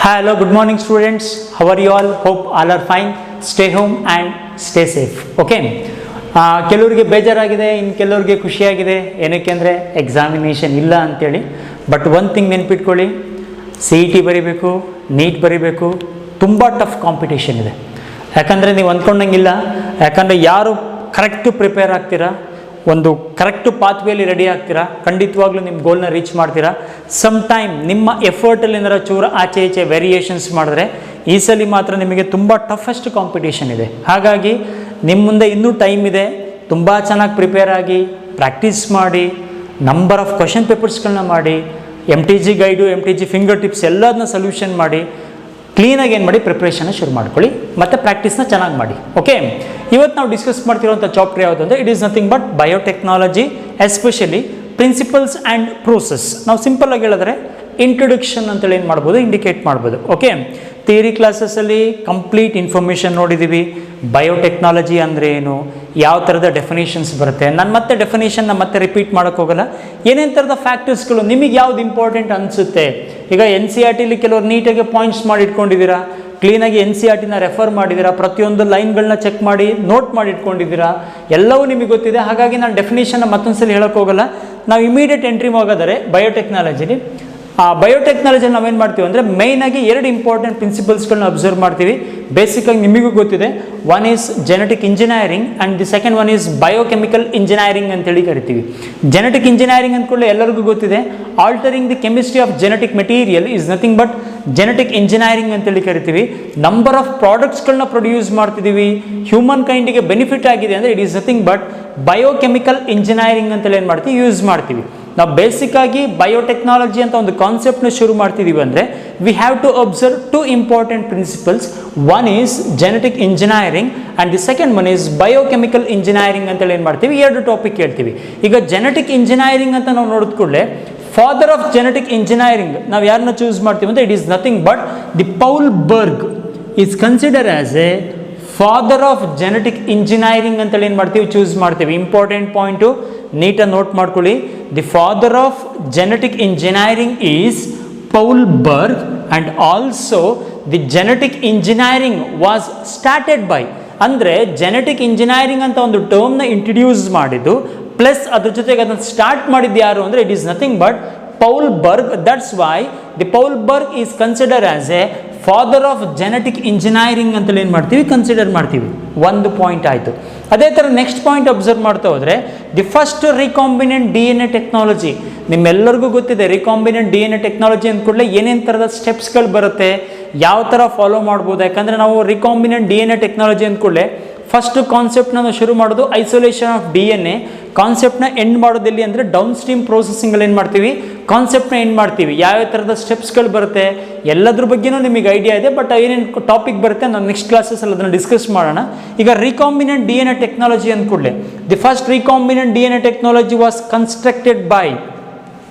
Hello, good morning students. How are you all? Hope all are fine. Stay home and stay safe. Okay. ಕೆಲವರಿಗೆ ಬೇಜಾರಾಗಿದೆ, ಇನ್ನು ಕೆಲವರಿಗೆ ಖುಷಿಯಾಗಿದೆ. ಏನಕ್ಕೆ ಅಂದರೆ ಎಕ್ಸಾಮಿನೇಷನ್ ಇಲ್ಲ ಅಂಥೇಳಿ. ಬಟ್ ಒನ್ ಥಿಂಗ್ ನೆನ್ಪಿಟ್ಕೊಳ್ಳಿ, CET ಬರೀಬೇಕು, ನೀಟ್ ಬರೀಬೇಕು, ತುಂಬ ಟಫ್ ಕಾಂಪಿಟೇಷನ್ ಇದೆ. ಯಾಕಂದರೆ ನೀವು ಅಂದ್ಕೊಂಡಂಗಿಲ್ಲ, ಯಾಕಂದರೆ ಯಾರು ಕರೆಕ್ಟು ಪ್ರಿಪೇರ್ ಆಗ್ತೀರಾ, ಒಂದು ಕರೆಕ್ಟು ಪಾತ್ವೇಲಿ ರೆಡಿ ಆಗ್ತೀರಾ, ಖಂಡಿತವಾಗ್ಲೂ ನಿಮ್ಮ ಗೋಲ್ನ ರೀಚ್ ಮಾಡ್ತೀರಾ. ಸಮ್ ಟೈಮ್ ನಿಮ್ಮ ಎಫರ್ಟಲ್ಲಿ ಏನಾರ ಚೂರು ಆಚೆ ಈಚೆ ವೇರಿಯೇಷನ್ಸ್ ಮಾಡಿದ್ರೆ ಈ ಸಲ ಮಾತ್ರ ನಿಮಗೆ ತುಂಬ ಟಫೆಸ್ಟ್ ಕಾಂಪಿಟೇಷನ್ ಇದೆ. ಹಾಗಾಗಿ ನಿಮ್ಮ ಮುಂದೆ ಇನ್ನೂ ಟೈಮ್ ಇದೆ. ತುಂಬ ಚೆನ್ನಾಗಿ ಪ್ರಿಪೇರ್ ಆಗಿ ಪ್ರಾಕ್ಟೀಸ್ ಮಾಡಿ, ನಂಬರ್ ಆಫ್ ಕ್ವಶನ್ ಪೇಪರ್ಸ್ಗಳನ್ನ ಮಾಡಿ, MTG guide, MTG finger tips ಎಲ್ಲದನ್ನ ಸೊಲ್ಯೂಷನ್ ಮಾಡಿ, ಕ್ಲೀನಾಗಿ ಏನು ಮಾಡಿ ಪ್ರಿಪ್ರೇಷನ್ನ ಶುರು ಮಾಡ್ಕೊಳ್ಳಿ ಮತ್ತು ಪ್ರಾಕ್ಟೀಸ್ನ ಚೆನ್ನಾಗಿ ಮಾಡಿ. ಓಕೆ, ಇವತ್ತು ನಾವು ಡಿಸ್ಕಸ್ ಮಾಡ್ತಿರೋಂಥ ಚಾಪ್ಟರ್ ಯಾವುದು ಅಂದರೆ it is nothing but biotechnology, especially principles and process. ನಾವು ಸಿಂಪಲ್ಲಾಗಿ ಹೇಳಿದ್ರೆ ಇಂಟ್ರೊಡಕ್ಷನ್ ಅಂತೇಳಿ ಏನು ಮಾಡ್ಬೋದು, ಇಂಡಿಕೇಟ್ ಮಾಡ್ಬೋದು. ಓಕೆ, ಥಿಯರಿ ಕ್ಲಾಸಸ್ಸಲ್ಲಿ ಕಂಪ್ಲೀಟ್ ಇನ್ಫಾರ್ಮೇಷನ್ ನೋಡಿದ್ದೀವಿ. ಬಯೋಟೆಕ್ನಾಲಜಿ ಅಂದರೆ ಏನು, ಯಾವ ಥರದ ಡೆಫಿನೇಷನ್ಸ್ ಬರುತ್ತೆ. ನಾನು ಮತ್ತೆ ಡೆಫಿನೇಷನ್ನ ಮತ್ತೆ ರಿಪೀಟ್ ಮಾಡೋಕ್ಕೆ ಹೋಗಲ್ಲ. ಏನೇನು ಥರದ ಫ್ಯಾಕ್ಟರ್ಸ್ಗಳು ನಿಮಗೆ ಯಾವ್ದು ಇಂಪಾರ್ಟೆಂಟ್ ಅನಿಸುತ್ತೆ. ಈಗ NCERTಲಿ ಕೆಲವರು ನೀಟಾಗಿ ಪಾಯಿಂಟ್ಸ್ ಮಾಡಿ ಇಟ್ಕೊಂಡಿದ್ದೀರಾ, ಕ್ಲೀನಾಗಿ NCERTನ ರೆಫರ್ ಮಾಡಿದ್ದೀರಾ, ಪ್ರತಿಯೊಂದು ಲೈನ್ಗಳನ್ನ ಚೆಕ್ ಮಾಡಿ ನೋಟ್ ಮಾಡಿ ಇಟ್ಕೊಂಡಿದ್ದೀರಾ, ಎಲ್ಲವೂ ನಿಮಗೆ ಗೊತ್ತಿದೆ. ಹಾಗಾಗಿ ನಾನು ಡೆಫಿನೇಷನ್ನ ಮತ್ತೊಂದು ಸಲ ಹೇಳೋಕ್ಕೆ ಹೋಗಲ್ಲ. ನಾವು ಇಮಿಡಿಯೇಟ್ ಎಂಟ್ರಿ ಹೋಗೋದರೆ ಬಯೋಟೆಕ್ನಾಲಜಿಲಿ, ಬಯೋಟೆಕ್ನಾಲಜಿಯಲ್ಲಿ ನಾವೇನು ಮಾಡ್ತೀವಿ ಅಂದರೆ ಮೇಯ್ನಾಗಿ ಎರಡು ಇಂಪಾರ್ಟೆಂಟ್ ಪ್ರಿನ್ಸಿಪಲ್ಸ್ಗಳನ್ನ ಅಬ್ಸರ್ವ್ ಮಾಡ್ತೀವಿ. ಬೇಸಿಕಾಗಿ ನಿಮಗೂ ಗೊತ್ತಿದೆ, one is genetic engineering and the second one is biochemical engineering ಅಂತೇಳಿ ಕರಿತೀವಿ. ಜೆನೆಟಿಕ್ ಇಂಜಿನಿಯರಿಂಗ್ ಅಂದ್ಕೊಳ್ಳಿ ಎಲ್ಲರಿಗೂ ಗೊತ್ತಿದೆ, altering the chemistry of genetic material is nothing but genetic engineering ಅಂತೇಳಿ ಕರಿತೀವಿ. ನಂಬರ್ ಆಫ್ ಪ್ರಾಡಕ್ಟ್ಸ್ಗಳನ್ನ ಪ್ರೊಡ್ಯೂಸ್ ಮಾಡ್ತಿದ್ದೀವಿ, ಹ್ಯೂಮನ್ ಕೈಂಡಿಗೆ ಬೆನಿಫಿಟ್ ಆಗಿದೆ ಅಂದರೆ it is nothing but biochemical engineering ಅಂತೇಳಿ ಏನು ಮಾಡ್ತೀವಿ, ಯೂಸ್ ಮಾಡ್ತೀವಿ. ನಾವು ಬೇಸಿಕ್ಕಾಗಿ ಬಯೋಟೆಕ್ನಾಲಜಿ ಅಂತ ಒಂದು ಕಾನ್ಸೆಪ್ಟ್ನ ಶುರು ಮಾಡ್ತಿದ್ದೀವಿ ಅಂದರೆ we have to observe two important principles. One is genetic engineering and the second one is biochemical engineering ಅಂತೇಳಿ ಏನು ಮಾಡ್ತೀವಿ, ಎರಡು ಟಾಪಿಕ್ ಹೇಳ್ತೀವಿ. ಈಗ ಜೆನೆಟಿಕ್ ಇಂಜಿನಿಯರಿಂಗ್ ಅಂತ ನಾವು ನೋಡಿದ ಕೂಡಲೇ ಫಾದರ್ ಆಫ್ ಜೆನೆಟಿಕ್ ಇಂಜಿನಿಯರಿಂಗ್ ನಾವು ಯಾರನ್ನ ಚೂಸ್ ಮಾಡ್ತೀವಿ ಅಂದರೆ it is nothing but the Paul Berg is consider as a father of genetic engineering ಅಂತೇಳಿ ಏನು ಮಾಡ್ತೀವಿ, ಚೂಸ್ ಮಾಡ್ತೀವಿ. ಇಂಪಾರ್ಟೆಂಟ್ ಪಾಯಿಂಟು ನೀಟಾಗಿ ನೋಟ್ ಮಾಡ್ಕೊಳ್ಳಿ. The father of genetic engineering is Paul Berg and also the genetic engineering was started by, ಅಂದರೆ ಜೆನೆಟಿಕ್ ಇಂಜಿನಿಯರಿಂಗ್ ಅಂತ ಒಂದು ಟರ್ಮ್ನ ಇಂಟ್ರಡ್ಯೂಸ್ ಮಾಡಿದ್ದು ಪ್ಲಸ್ ಅದ್ರ ಜೊತೆಗೆ ಅದನ್ನು ಸ್ಟಾರ್ಟ್ ಮಾಡಿದ್ದು ಯಾರು ಅಂದರೆ it is nothing but Paul Berg. That's why the Paul Berg is consider as a father of genetic engineering ಅಂತೇಳಿ ಏನು ಮಾಡ್ತೀವಿ, ಕನ್ಸಿಡರ್ ಮಾಡ್ತೀವಿ. ಒಂದು ಪಾಯಿಂಟ್ ಆಯಿತು. ಅದೇ ಥರ ನೆಕ್ಸ್ಟ್ ಪಾಯಿಂಟ್ ಅಬ್ಸರ್ವ್ ಮಾಡ್ತಾ ಹೋದರೆ the first recombinant DNA technology. ನಿಮ್ಮೆಲ್ಲರಿಗೂ ಗೊತ್ತಿದೆ ರಿಕಾಂಬಿನೆಂಟ್ DNA ಟೆಕ್ನಾಲಜಿ ಅಂದ ಕೂಡಲೇ ಏನೇನು ಥರದ ಸ್ಟೆಪ್ಸ್ಗಳು ಬರುತ್ತೆ, ಯಾವ ಥರ ಫಾಲೋ ಮಾಡ್ಬೋದು. ಯಾಕಂದರೆ ನಾವು ರಿಕಾಂಬಿನೆಂಟ್ DNA ಟೆಕ್ನಾಲಜಿ ಅಂದ ಕೂಡಲೇ ಫಸ್ಟ್ ಕಾನ್ಸೆಪ್ಟ್ನ ನಾವು ಶುರು ಮಾಡೋದು ಐಸೋಲೇಷನ್ ಆಫ್ DNA. ಕಾನ್ಸೆಪ್ಟ್ನ ಎಂಡ್ ಮಾಡೋದಿಲ್ಲಿ ಅಂದರೆ ಡೌನ್ ಸ್ಟ್ರೀಮ್ ಪ್ರೋಸೆಸಿಂಗಲ್ಲಿ ಏನು ಮಾಡ್ತೀವಿ, ಕಾನ್ಸೆಪ್ಟ್ನ ಎಂಡ್ ಮಾಡ್ತೀವಿ. ಯಾವ ಥರದ ಸ್ಟೆಪ್ಸ್ಗಳು ಬರುತ್ತೆ ಎಲ್ಲದ್ರ ಬಗ್ಗೆನೂ ನಿಮಗೆ ಐಡಿಯಾ ಇದೆ. ಬಟ್ ಏನೇನು ಟಾಪಿಕ್ ಬರುತ್ತೆ ನಾನು ನೆಕ್ಸ್ಟ್ ಕ್ಲಾಸಸ್ಸಲ್ಲಿ ಅದನ್ನು ಡಿಸ್ಕಸ್ ಮಾಡೋಣ. ಈಗ ರಿಕಾಂಬಿನೆಂಟ್ DNA ಟೆಕ್ನಾಲಜಿ ಅಂದ ಕೂಡಲೇ the first recombinant DNA technology was constructed by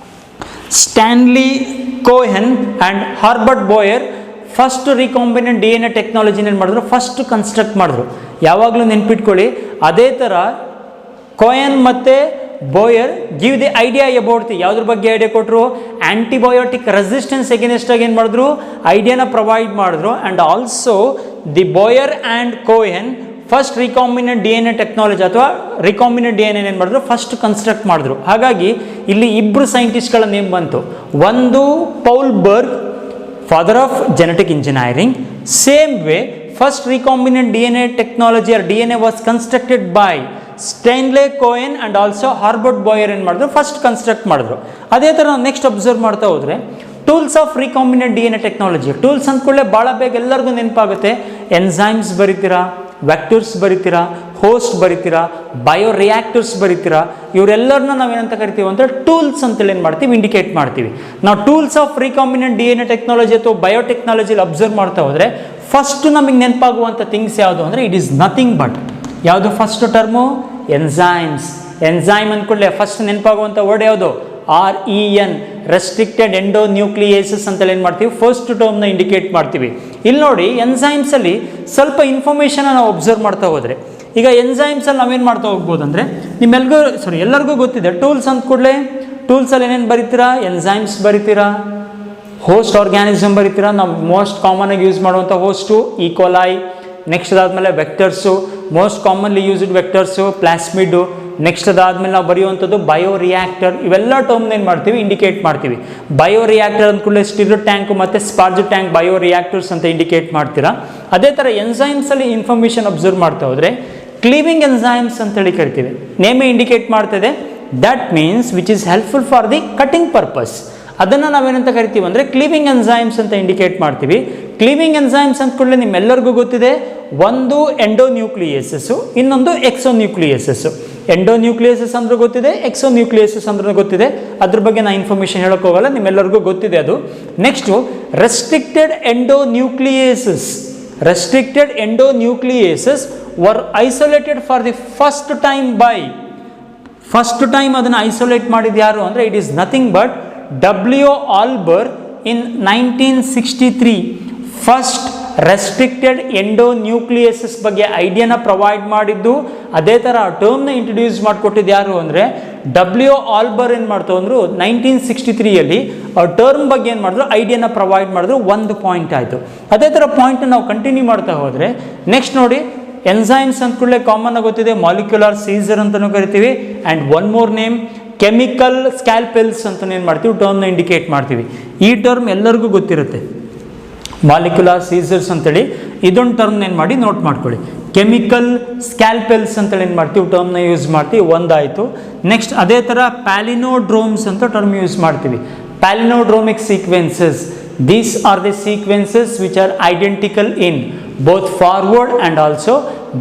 Stanley Cohen and Herbert Boyer. First recombinant DNA ಟೆಕ್ನಾಲಜಿನ ಏನು ಮಾಡಿದ್ರು, ಫಸ್ಟ್ ಕನ್ಸ್ಟ್ರಕ್ಟ್ ಮಾಡಿದ್ರು. ಯಾವಾಗಲೂ ನೆನ್ಪಿಟ್ಕೊಳ್ಳಿ. ಅದೇ ಥರ ಕೋಯನ್ ಮತ್ತು Boyer give the idea about the, ಯಾವುದ್ರ ಬಗ್ಗೆ ಐಡಿಯಾ ಕೊಟ್ಟರು, ಆ್ಯಂಟಿಬಯೋಟಿಕ್ ರೆಸಿಸ್ಟೆನ್ಸ್ ಎಗೇನೆಸ್ಟಾಗಿ ಏನು ಮಾಡಿದ್ರು, ಐಡಿಯಾನ ಪ್ರೊವೈಡ್ ಮಾಡಿದ್ರು. And also the Boyer and Cohen first recombinant DNA technology ಅಥವಾ ರಿಕಾಂಬಿನೆಂಟ್ DNA ಏನು ಮಾಡಿದ್ರು, ಫಸ್ಟ್ ಕನ್ಸ್ಟ್ರಕ್ಟ್ ಮಾಡಿದ್ರು. ಹಾಗಾಗಿ ಇಲ್ಲಿ ಇಬ್ಬರು ಸೈಂಟಿಸ್ಟ್ಗಳ ನೇಮ್ ಬಂತು. ಒಂದು Paul Berg, father of genetic engineering. Same way first recombinant DNA technology or DNA was constructed by Stanley Cohen and also Herbert Boyer ಏನು ಮಾಡಿದ್ರು, ಫಸ್ಟ್ ಕನ್ಸ್ಟ್ರಕ್ಟ್ ಮಾಡಿದ್ರು. ಅದೇ ಥರ ನಾವು ನೆಕ್ಸ್ಟ್ ಅಬ್ಸರ್ವ್ ಮಾಡ್ತಾ ಹೋದರೆ tools of recombinant DNA technology. Tools ಅಂದ್ಕೊಳ್ಳೆ ಭಾಳ ಬೇಗ ಎಲ್ಲರಿಗೂ ನೆನಪಾಗುತ್ತೆ. ಎನ್ಸೈಮ್ಸ್ ಬರಿತೀರಾ, ವೆಕ್ಟರ್ಸ್ ಬರಿತೀರಾ, ಹೋಸ್ಟ್ ಬರಿತೀರಾ, ಬಯೋ ರಿಯಾಕ್ಟರ್ಸ್ ಬರಿತೀರಾ. ಇವರೆಲ್ಲರನ್ನ ನಾವೇನಂತ ಕರಿತೀವಿ ಅಂದರೆ ಟೂಲ್ಸ್ ಅಂತೇಳಿ ಏನು ಮಾಡ್ತೀವಿ, ಇಂಡಿಕೇಟ್ ಮಾಡ್ತೀವಿ. ನಾವು tools of recombinant DNA technology ಅಥವಾ ಬಯೋಟೆಕ್ನಾಲಜಿಲಿ ಅಬ್ಸರ್ವ್ ಮಾಡ್ತಾ ಹೋದರೆ ಫಸ್ಟ್ ನಮಗೆ ನೆನಪಾಗುವಂಥ ಥಿಂಗ್ಸ್ ಯಾವುದು ಅಂದರೆ ಇಟ್ ಈಸ್ ನಥಿಂಗ್ ಬಟ್ ಯಾವುದು, ಫಸ್ಟ್ ಟರ್ಮು ಎನ್ಸೈಮ್ಸ್. ಎನ್ಸೈಮ್ ಅಂದ್ಕೊಳ್ಳೆ ಫಸ್ಟ್ ನೆನಪಾಗುವಂಥ ವರ್ಡ್ ಯಾವುದು, REN, ರೆಸ್ಟ್ರಿಕ್ಟೆಡ್ ಎಂಡೋನ್ಯೂಕ್ಲಿಯೇಸಸ್ ಅಂತೇಳಿ ಏನು ಮಾಡ್ತೀವಿ, ಫಸ್ಟ್ ಟರ್ಮ್ನ ಇಂಡಿಕೇಟ್ ಮಾಡ್ತೀವಿ. ಇಲ್ಲಿ ನೋಡಿ ಎನ್ಸೈಮ್ಸಲ್ಲಿ ಸ್ವಲ್ಪ ಇನ್ಫಾರ್ಮೇಷನ್ನ ನಾವು ಅಬ್ಸರ್ವ್ ಮಾಡ್ತಾ ಹೋದರೆ, ಈಗ ಎನ್ಸೈಮ್ಸಲ್ಲಿ ನಾವೇನು ಮಾಡ್ತಾ ಹೋಗ್ಬೋದು ಅಂದರೆ ಎಲ್ಲರಿಗೂ ಗೊತ್ತಿದೆ ಟೂಲ್ಸ್ ಅಂದ ಕೂಡಲೇ ಟೂಲ್ಸಲ್ಲಿ ಏನೇನು ಬರಿತೀರಾ, ಎನ್ಸೈಮ್ಸ್ ಬರಿತೀರಾ, ಹೋಸ್ಟ್ ಆರ್ಗ್ಯಾನಿಸಮ್ ಬರೀತೀರಾ, ನಾವು ಮೋಸ್ಟ್ ಕಾಮನ್ ಆಗಿ ಯೂಸ್ ಮಾಡುವಂಥ ಹೋಸ್ಟು ಈಕೋಲೈ. ನೆಕ್ಸ್ಟ್ ಅದಾದಮೇಲೆ vectors, most commonly used vectors plasmid. Next ಅದಾದಮೇಲೆ ನಾವು ಬರೆಯುವಂಥದ್ದು ಬಯೋ ರಿಯಾಕ್ಟರ್. ಇವೆಲ್ಲ ಟರ್ಮ್ನ ಏನು ಮಾಡ್ತೀವಿ, ಇಂಡಿಕೇಟ್ ಮಾಡ್ತೀವಿ. ಬಯೋ ರಿಯಾಕ್ಟರ್ ಅಂದ್ಕೂಡಲೇ ಸ್ಟಿರೋ ಟ್ಯಾಂಕ್ ಮತ್ತು ಸ್ಪಾರ್ಜ್ ಟ್ಯಾಂಕ್ ಬಯೋ ರಿಯಾಕ್ಟರ್ಸ್ ಅಂತ ಇಂಡಿಕೇಟ್ ಮಾಡ್ತೀರಾ. ಅದೇ ಥರ ಎನ್ಸೈಮ್ಸಲ್ಲಿ ಇನ್ಫಾರ್ಮೇಷನ್ ಅಬ್ಸರ್ವ್ ಮಾಡ್ತಾ ಹೋದರೆ ಕ್ಲೀವಿಂಗ್ ಎನ್ಸೈಮ್ಸ್ ಅಂತೇಳಿ ಕರಿತೀವಿ. ನೇಮೇ ಇಂಡಿಕೇಟ್ ಮಾಡ್ತದೆ, that means which is helpful for the cutting purpose. ಅದನ್ನು ನಾವೇನಂತ ಕರಿತೀವಿ ಅಂದರೆ ಕ್ಲೀವಿಂಗ್ ಎನ್ಸೈಮ್ಸ್ ಅಂತ ಇಂಡಿಕೇಟ್ ಮಾಡ್ತೀವಿ. ಕ್ಲೀವಿಂಗ್ ಎನ್ಸೈಮ್ಸ್ ಅಂತ ಕೂಡಲೇ ನಿಮ್ಮೆಲ್ಲರಿಗೂ ಗೊತ್ತಿದೆ, ಒಂದು ಎಂಡೋನ್ಯೂಕ್ಲಿಯಸಸ್ಸು, ಇನ್ನೊಂದು ಎಕ್ಸೋನ್ಯೂಕ್ಲಿಯಸಸ್ಸು. ಎಂಡೋನ್ಯೂಕ್ಲಿಯಸಸ್ ಅಂದ್ರೆ ಗೊತ್ತಿದೆ, ಎಕ್ಸೋನ್ಯೂಕ್ಲಿಯಸಸ್ ಅಂದ್ರೆ ಗೊತ್ತಿದೆ. ಅದ್ರ ಬಗ್ಗೆ ನಾನು ಇನ್ಫಾರ್ಮೇಷನ್ ಹೇಳೋಕೆ ಹೋಗಲ್ಲ, ನಿಮ್ಮೆಲ್ಲರಿಗೂ ಗೊತ್ತಿದೆ ಅದು. Next restricted endonucleases. Restricted endonucleases were isolated for the first time ಅದನ್ನು ಐಸೋಲೇಟ್ ಮಾಡಿದ ಯಾರು ಅಂದರೆ it is nothing but W. Arber in 1963 first restricted endonucleases ಬಗ್ಗೆ ಐಡಿಯಾನ ಪ್ರೊವೈಡ್ ಮಾಡಿದ್ದು. ಅದೇ ಥರ ಆ ಟರ್ಮ್ನ ಇಂಟ್ರೊಡ್ಯೂಸ್ ಮಾಡಿಕೊಟ್ಟಿದ್ದು ಯಾರು ಅಂದರೆ W. ಆಲ್ಬರ್ ಏನು ಮಾಡ್ತಾವೆ ಅಂದರು 1963ಯಲ್ಲಿ ಆ ಟರ್ಮ್ ಬಗ್ಗೆ ಏನು ಮಾಡಿದ್ರು, ಐಡಿಯಾನ ಪ್ರೊವೈಡ್ ಮಾಡಿದ್ರು. ಒಂದು ಪಾಯಿಂಟ್ ಆಯಿತು. ಅದೇ ಥರ ಪಾಯಿಂಟ್ನ ನಾವು ಕಂಟಿನ್ಯೂ ಮಾಡ್ತಾ ಹೋದರೆ ನೆಕ್ಸ್ಟ್ ನೋಡಿ, ಎನ್ಸೈಮ್ಸ್ ಅಂತ ಕೂಡಲೇ ಕಾಮನ್ ಆಗಿ ಗೊತ್ತಿದೆ, ಮಾಲಿಕ್ಯುಲರ್ ಸೀಸರ್ ಅಂತಲೂ ಕರಿತೀವಿ. And one more name chemical scalpels ಅಂತ ಏನು ಮಾಡ್ತೀವಿ, ಟರ್ಮ್ನ ಇಂಡಿಕೇಟ್ ಮಾಡ್ತೀವಿ. ಈ ಟರ್ಮ್ ಎಲ್ಲರಿಗೂ ಗೊತ್ತಿರುತ್ತೆ, ಮಾಲಿಕ್ಯುಲರ್ ಸೀಸರ್ಸ್ ಅಂತೇಳಿ. ಇದೊಂದು ಟರ್ಮ್ನ ಏನು ಮಾಡಿ ನೋಟ್ ಮಾಡ್ಕೊಳ್ಳಿ. ಕೆಮಿಕಲ್ ಸ್ಕ್ಯಾಲ್ಪೆಲ್ಸ್ ಅಂತೇಳಿ ಏನು ಮಾಡ್ತೀವಿ, ಟರ್ಮ್ನ ಯೂಸ್ ಮಾಡ್ತೀವಿ. ಒಂದಾಯಿತು. ನೆಕ್ಸ್ಟ್ ಅದೇ ಥರ ಪ್ಯಾಲಿನೋಡ್ರೋಮ್ಸ್ ಅಂತ ಟರ್ಮ್ ಯೂಸ್ ಮಾಡ್ತೀವಿ. Palindromic sequences, these are the sequences which are identical in both forward and also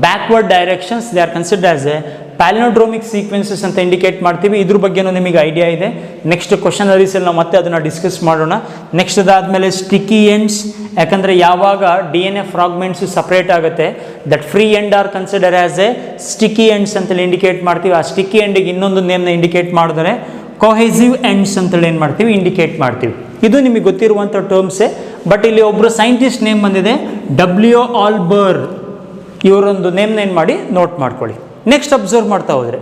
backward directions. They are considered as a palindromic sequences ಅಂತ ಇಂಡಿಕೇಟ್ ಮಾಡ್ತೀವಿ. ಇದ್ರ ಬಗ್ಗೆನೂ ನಿಮಗೆ ಐಡಿಯಾ ಇದೆ. ನೆಕ್ಸ್ಟ್ ಕ್ವಶನರೀಸಲ್ಲಿ ನಾವು ಮತ್ತೆ ಅದನ್ನು ಡಿಸ್ಕಸ್ ಮಾಡೋಣ. ನೆಕ್ಸ್ಟ್ ಅದಾದಮೇಲೆ ಸ್ಟಿಕ್ಕಿ ಎಂಡ್ಸ್, ಯಾಕಂದರೆ ಯಾವಾಗ DNA ಫ್ರಾಗ್ಮೆಂಟ್ಸ್ ಸಪ್ರೇಟ್ ಆಗುತ್ತೆ, that free end R consider as A sticky ends ಅಂತೇಳಿ ಇಂಡಿಕೇಟ್ ಮಾಡ್ತೀವಿ. ಆ ಸ್ಟಿಕ್ಕಿ ಎಂಡಿಗೆ ಇನ್ನೊಂದು ನೇಮ್ನ ಇಂಡಿಕೇಟ್ ಮಾಡಿದರೆ ಕೊಹೆಸಿವ್ ಎಂಡ್ಸ್ ಅಂತೇಳಿ ಏನು ಮಾಡ್ತೀವಿ, ಇಂಡಿಕೇಟ್ ಮಾಡ್ತೀವಿ. ಇದು ನಿಮಗೆ ಗೊತ್ತಿರುವಂಥ ಟರ್ಮ್ಸೇ. ಬಟ್ ಇಲ್ಲಿ ಒಬ್ಬರು ಸೈಂಟಿಸ್ಟ್ ನೇಮ್ ಬಂದಿದೆ, W. ಆಲ್ಬರ್. ಇವರೊಂದು ನೇಮ್ನ ಏನು ಮಾಡಿ ನೋಟ್ ಮಾಡ್ಕೊಳ್ಳಿ. ನೆಕ್ಸ್ಟ್ ಅಬ್ಸರ್ವ್ ಮಾಡ್ತಾ ಹೋದರೆ